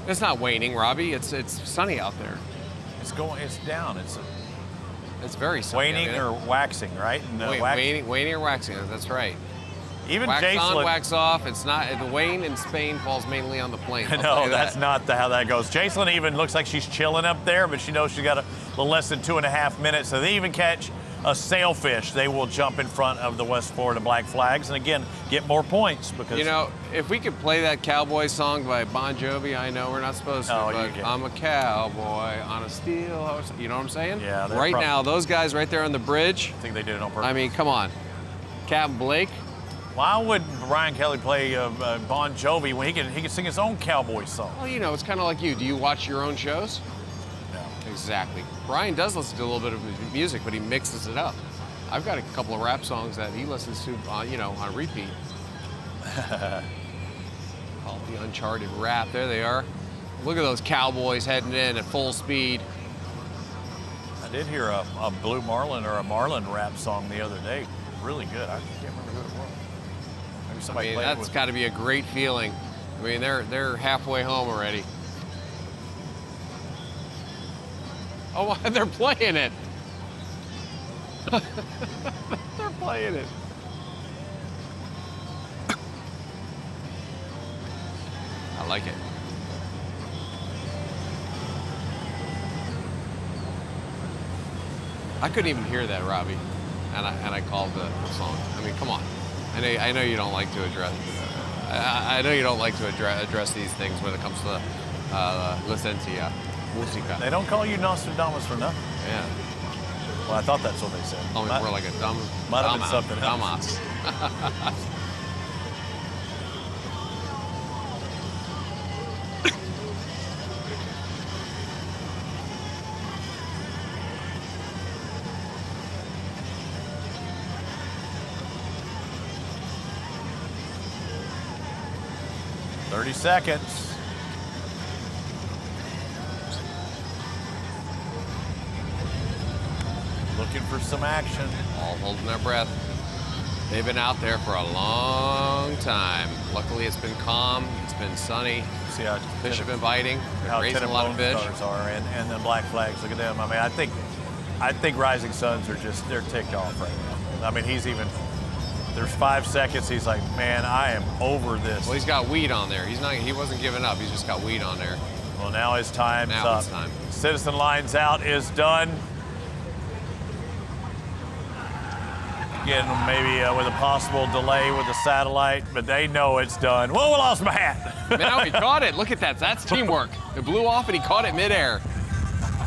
It's not waning, Robbie. It's sunny out there. It's down. It's very sunny. Waning or waxing, right? And, waning or waxing. That's right. Even wax Jason, on, wax off. It's not. The wane in Spain falls mainly on the plane. No, that's not how that goes. Jason even looks like she's chilling up there, but she knows she got a little less than 2.5 minutes. So they even catch a sailfish, they will jump in front of the West Florida Black Flags and again get more points because if we could play that cowboy song by Bon Jovi, I know we're not supposed to, but I'm a cowboy on a steel horse. You know what I'm saying? Yeah. Right now, those guys right there on the bridge. I think they did it on purpose. I mean, come on, Captain Blake. Why would Brian Kelly play Bon Jovi when he can sing his own cowboy song? Well, it's kind of like you. Do you watch your own shows? No. Exactly. Brian does listen to a little bit of music, but he mixes it up. I've got a couple of rap songs that he listens to, on repeat. Called the Uncharted Rap. There they are. Look at those cowboys heading in at full speed. I did hear a blue marlin or a marlin rap song the other day. Really good. I can't remember who it was. Maybe somebody played it with that's got to be a great feeling. I mean, they're halfway home already. Oh, they're playing it. They're playing it. I like it. I couldn't even hear that, Robbie, and I called the song. I mean, come on. I know you don't like to address. I know you don't like to address these things when it comes to licencia. Musica. They don't call you Nostradamus for nothing. Yeah. Well, I thought that's what they said. Call me more like a dumb. Might have been something else. Dumbass. "30 seconds. Looking for some action. All holding their breath. They've been out there for a long time. Luckily, it's been calm. It's been sunny. See how fish have been biting. How Raising a lot of fish. Are and the black flags. Look at them. I mean, I think Rising Suns are they're ticked off right now. I mean, there's 5 seconds. He's like, man, I am over this. Well, he's got weed on there. He wasn't giving up. He's just got weed on there. Well, now his time's up. Now it's time. Citizen lines out is done. Again, maybe with a possible delay with the satellite, but they know it's done. Whoa, I lost my hat. Now he caught it. Look at that. That's teamwork. It blew off and he caught it midair.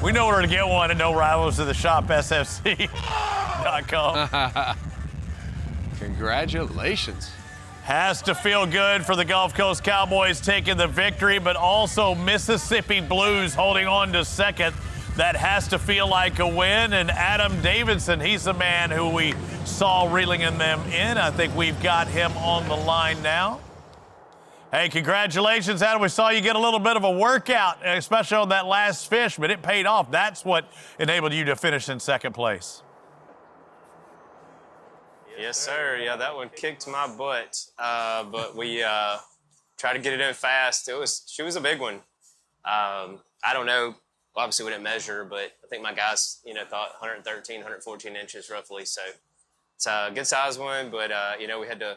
We know where to get one at No Rivals to the Shop SFC.com. Congratulations. Has to feel good for the Gulf Coast Cowboys taking the victory, but also Mississippi Blues holding on to second. That has to feel like a win. And Adam Davidson, he's the man who we saw reeling them in. I think we've got him on the line now. Hey, congratulations, Adam. We saw you get a little bit of a workout, especially on that last fish, but it paid off. That's what enabled you to finish in second place. Yes, sir. Yeah, that one kicked my butt, but we tried to get it in fast. She was a big one. I don't know. Obviously, we didn't measure, but I think my guys, thought 113, 114 inches roughly. So it's a good size one, but, we had to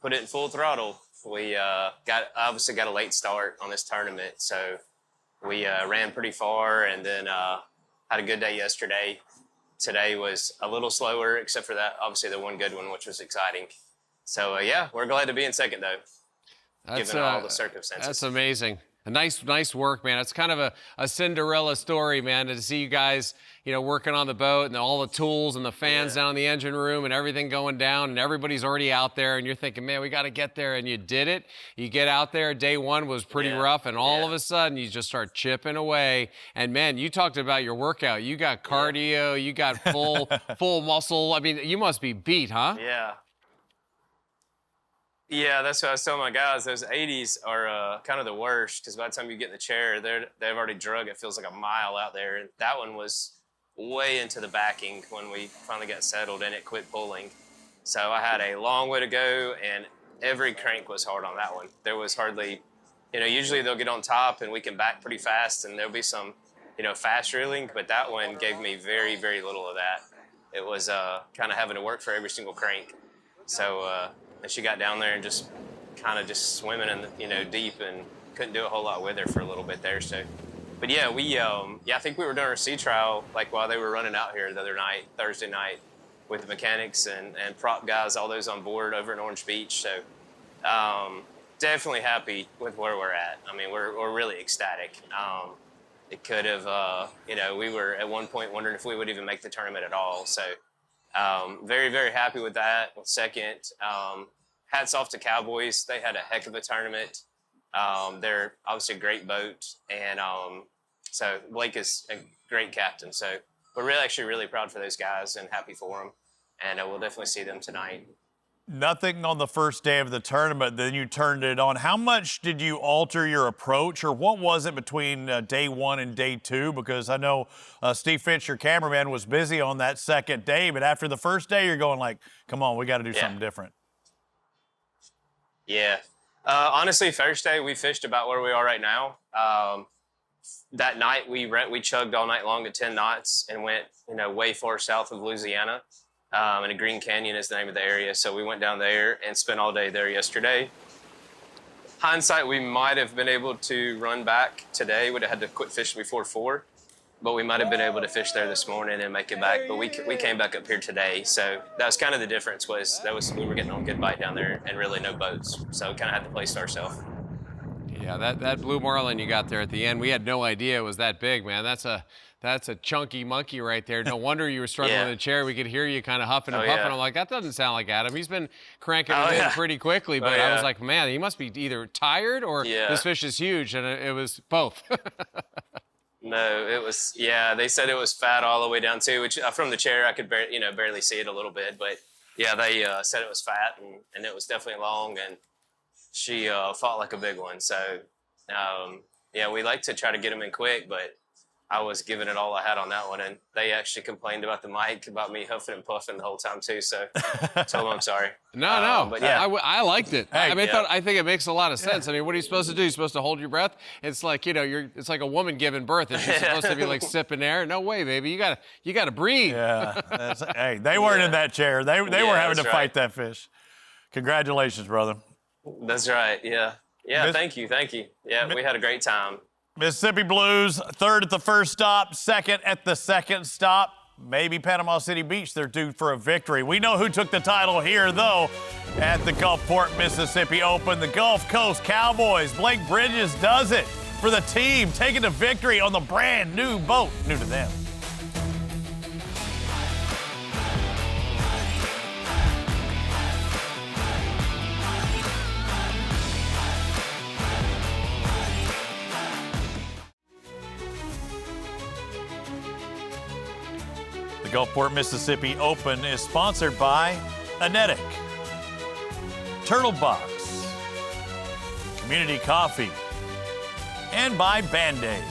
put it in full throttle. We obviously got a late start on this tournament, so we ran pretty far and then had a good day yesterday. Today was a little slower, except for that, obviously, the one good one, which was exciting. So, we're glad to be in second, though, given all the circumstances. That's amazing. Nice work, man. It's kind of a Cinderella story, man, to see you guys, working on the boat and all the tools and the fans down in the engine room and everything going down and everybody's already out there and you're thinking, man, we got to get there, and you did it. You get out there. Day one was pretty rough, and all of a sudden you just start chipping away. And man, you talked about your workout. You got cardio. You got full muscle. I mean, you must be beat, huh? Yeah. Yeah, that's what I was telling my guys. Those 80s are kind of the worst because by the time you get in the chair, they've already drug. It feels like a mile out there. And that one was way into the backing when we finally got settled and it quit pulling. So I had a long way to go, and every crank was hard on that one. There was hardly, usually they'll get on top and we can back pretty fast and there'll be some, fast reeling, but that one gave me very, very little of that. It was kind of having to work for every single crank. So and she got down there and just kind of just swimming in, deep, and couldn't do a whole lot with her for a little bit there. So, but yeah, I think we were doing our sea trial like while they were running out here the other night, Thursday night, with the mechanics and prop guys, all those on board over in Orange Beach. So definitely happy with where we're at. I mean, we're really ecstatic. It could have, we were at one point wondering if we would even make the tournament at all. So very, very happy with that. Second, hats off to Cowboys. They had a heck of a tournament. They're obviously a great boat. And so Blake is a great captain. So we're really proud for those guys and happy for them. And we'll definitely see them tonight. Nothing on the first day of the tournament, then you turned it on. How much did you alter your approach, or what was it between day one and day two? Because I know Steve Finch, your cameraman, was busy on that second day, but after the first day, you're going like, come on, we got to do something different. Yeah. Honestly, first day, we fished about where we are right now. That night, we chugged all night long at 10 knots and went, way far south of Louisiana. And Green Canyon is the name of the area. So we went down there and spent all day there yesterday. Hindsight, we might have been able to run back today. We'd have had to quit fishing before 4, but we might have been able to fish there this morning and make it back. But we came back up here today. So that was kind of the difference we were getting on good bite down there and really no boats. So we kind of had to place ourselves. Yeah, that blue marlin you got there at the end, we had no idea it was that big, man. That's a chunky monkey right there. No wonder you were struggling in the chair. We could hear you kind of huffing and puffing. I'm like, that doesn't sound like Adam. He's been cranking it in pretty quickly. But I was like, man, he must be either tired or this fish is huge. And it was both. No, it was, they said it was fat all the way down too, which from the chair I could barely see it a little bit. But yeah, they said it was fat and it was definitely long, and she fought like a big one. So we like to try to get them in quick, but I was giving it all I had on that one, and they actually complained about the mic, about me huffing and puffing the whole time too. So I told them I'm sorry. No, but yeah, I liked it. I think it makes a lot of sense. I mean, what are you supposed to do? You're supposed to hold your breath. It's like it's like a woman giving birth, and she's supposed to be like sipping air. No way, baby. You gotta breathe. Yeah. Hey, they weren't in that chair. They were having to fight that fish. Congratulations, brother. That's right. Yeah. Thank you. Yeah, we had a great time. Mississippi Blues, third at the first stop, second at the second stop. Maybe Panama City Beach, they're due for a victory. We know who took the title here, though, at the Gulfport Mississippi Open. The Gulf Coast Cowboys. Blake Bridges does it for the team, taking the victory on the brand new boat, new to them. The Gulfport Mississippi Open is sponsored by Anetic, Turtle Box, Community Coffee, and by Band-Aid.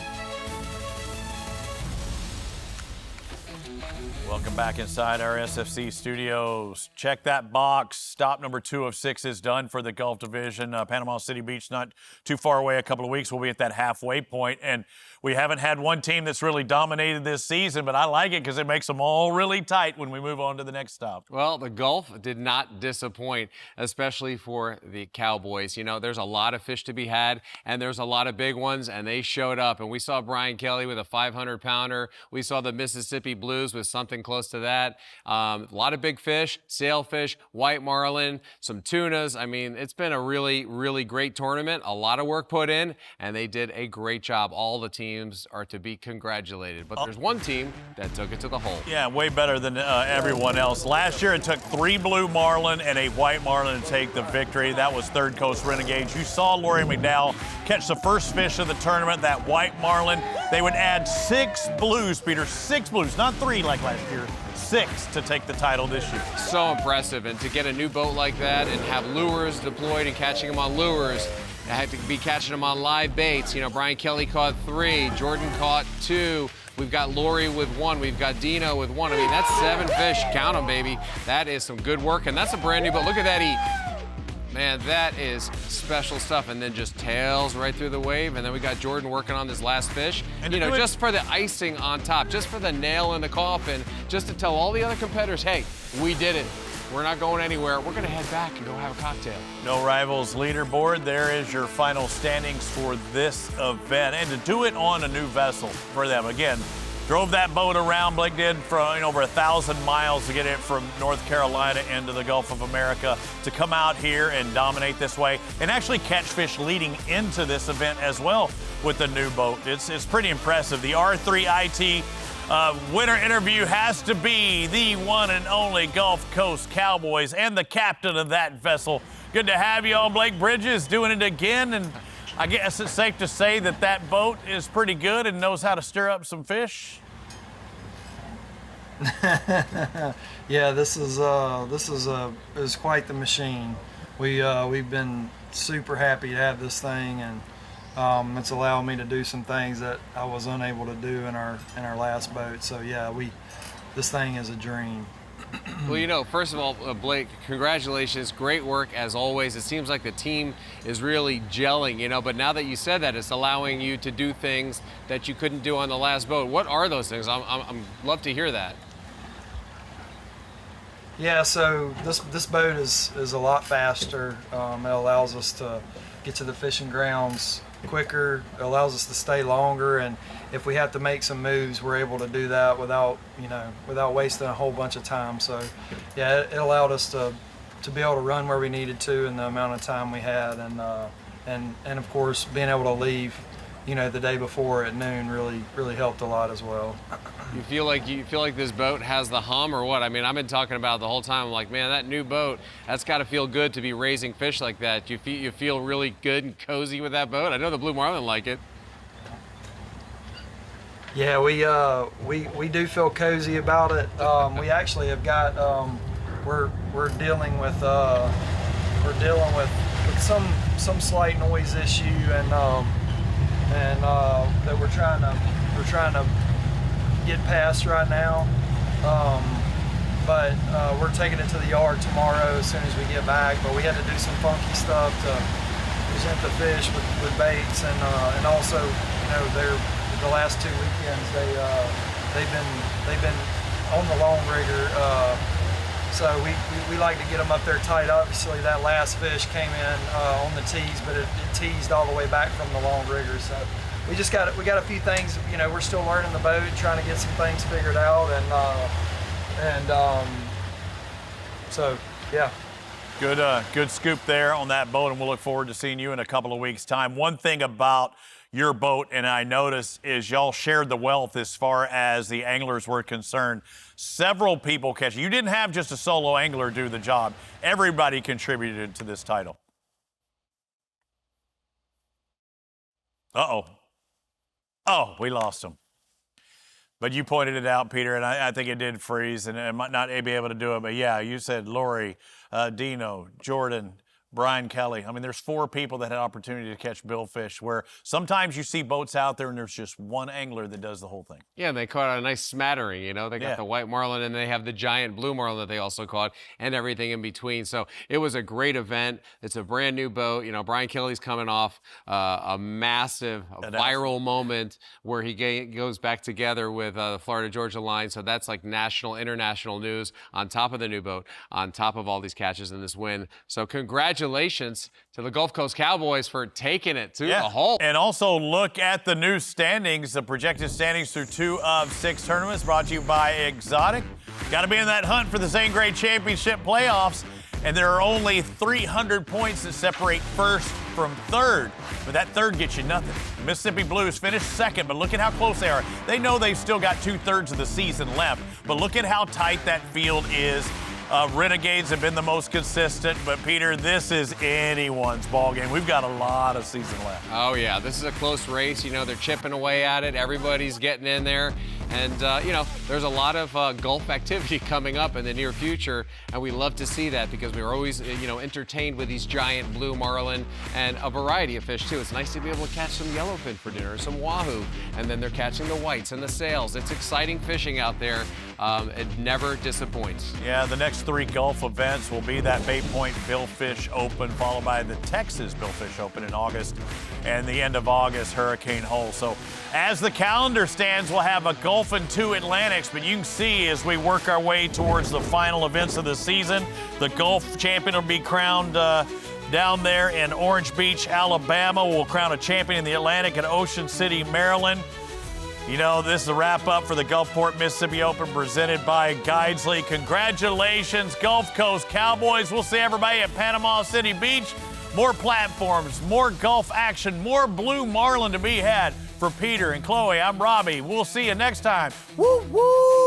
Welcome back inside our SFC studios. Check that box. Stop number 2 of 6 is done for the Gulf Division. Panama City Beach, not too far away. A couple of weeks, we'll be at that halfway point. And we haven't had one team that's really dominated this season, but I like it because it makes them all really tight when we move on to the next stop. Well, the Gulf did not disappoint, especially for the Cowboys. There's a lot of fish to be had, and there's a lot of big ones, and they showed up. And we saw Bryan Kelly with a 500-pounder. We saw the Mississippi Blues with something close to that. A lot of big fish, sailfish, white marlin, some tunas. I mean, it's been a really, really great tournament. A lot of work put in, and they did a great job. All the teams are to be congratulated. But there's one team that took it to the hole. Yeah, way better than everyone else. Last year, it took 3 blue marlin and a white marlin to take the victory. That was Third Coast Renegades. You saw Lori McDowell catch the first fish of the tournament, that white marlin. They would add 6 blues, Peter, 6 blues, not 3 like last year. 6 to take the title this year. So impressive, and to get a new boat like that and have lures deployed and catching them on lures, I had to be catching them on live baits. You know, Brian Kelly caught 3, Jordon caught 2. We've got Lori with 1. We've got Dino with 1. I mean, that's 7 fish. Count them, baby. That is some good work, and that's a brand new boat. Look at that eat. Man, that is special stuff. And then just tails right through the wave. And then we got Jordon working on this last fish. And you know, just for the icing on top, just for the nail in the coffin, just to tell all the other competitors, hey, we did it. We're not going anywhere. We're going to head back and go have a cocktail. No Rivals leaderboard. There is your final standings for this event. And to do it on a new vessel for them. Again, drove that boat around. Blake did for over 1,000 miles to get it from North Carolina into the Gulf of America to come out here and dominate this way and actually catch fish leading into this event as well with the new boat. It's pretty impressive. The R3IT winner interview has to be the one and only Gulf Coast Cowboys and the captain of that vessel. Good to have you on, Blake Bridges, doing it again. And I guess it's safe to say that that boat is pretty good and knows how to stir up some fish. Yeah, this is quite the machine. We've been super happy to have this thing, and it's allowed me to do some things that I was unable to do in our last boat. So yeah, this thing is a dream. Well, you know, first of all, Blake, congratulations. Great work as always. It seems like the team is really gelling, you know, but now that you said that, it's allowing you to do things that you couldn't do on the last boat. What are those things? I'm love to hear that. Yeah, so this boat is a lot faster. It allows us to get to the fishing grounds quicker. It allows us to stay longer, and if we have to make some moves, we're able to do that without wasting a whole bunch of time. So yeah, it allowed us to be able to run where we needed to in the amount of time we had, and of course being able to leave, you know, the day before at noon really helped a lot as well. You feel like this boat has the hum or what? I mean, I've been talking about it the whole time. I'm like, man, that new boat, that's got to feel good to be raising fish like that. You feel really good and cozy with that boat. I know the Blue Marlin like it. Yeah, we do feel cozy about it. We actually have got we're dealing with some slight noise issue, and that we're trying to get past right now. But we're taking it to the yard tomorrow as soon as we get back. But we had to do some funky stuff to present the fish with baits, and also, you know, the last 2 weekends they've been on the long rigger, so we like to get them up there tight. Obviously that last fish came in on the tees, but it teased all the way back from the long rigger. So we got a few things, you know, we're still learning the boat, trying to get some things figured out, and so yeah. Good scoop there on that boat, and we'll look forward to seeing you in a couple of weeks' time. One thing about your boat, and I noticed, is y'all shared the wealth as far as the anglers were concerned. Several people catch. You didn't have just a solo angler do the job. Everybody contributed to this title. Uh-oh. Oh, we lost him. But you pointed it out, Peter, and I think it did freeze, and I might not be able to do it. But, yeah, you said Lori, Dino, Jordon, Brian Kelly. I mean, there's 4 people that had opportunity to catch billfish, where sometimes you see boats out there and there's just one angler that does the whole thing. Yeah, and they caught a nice smattering, you know. They got the white marlin, and they have the giant blue marlin that they also caught, and everything in between. So it was a great event. It's a brand new boat. You know, Brian Kelly's coming off a massive viral moment where he goes back together with the Florida Georgia line. So that's like national, international news on top of the new boat, on top of all these catches in this win. So congratulations to the Gulf Coast Cowboys for taking it to the hole. And also look at the new standings, the projected standings through 2 of 6 tournaments, brought to you by Exotic. Got to be in that hunt for the Zane Grade Championship playoffs, and there are only 300 points that separate first from third. But that third gets you nothing. The Mississippi Blues finished second, but look at how close they are. They know they've still got 2/3 of the season left, but look at how tight that field is. Renegades have been the most consistent, but Peter, this is anyone's ball game. We've got a lot of season left. Oh yeah, this is a close race. You know, they're chipping away at it. Everybody's getting in there. And, you know, there's a lot of Gulf activity coming up in the near future, and we love to see that because we're always, you know, entertained with these giant blue marlin and a variety of fish, too. It's nice to be able to catch some yellowfin for dinner, some wahoo, and then they're catching the whites and the sails. It's exciting fishing out there. It never disappoints. Yeah, the next 3 Gulf events will be that Bay Point Billfish Open, followed by the Texas Billfish Open in August, and the end of August, Hurricane Hole. So as the calendar stands, we'll have a Gulf and 2 Atlantics, but you can see as we work our way towards the final events of the season, the Gulf champion will be crowned down there in Orange Beach, Alabama. We'll crown a champion in the Atlantic in Ocean City, Maryland. You know, this is a wrap-up for the Gulfport Mississippi Open presented by Guidesley. Congratulations, Gulf Coast Cowboys. We'll see everybody at Panama City Beach. More platforms, more Gulf action, more blue marlin to be had. For Peter and Chloe, I'm Robbie. We'll see you next time. Woo, woo!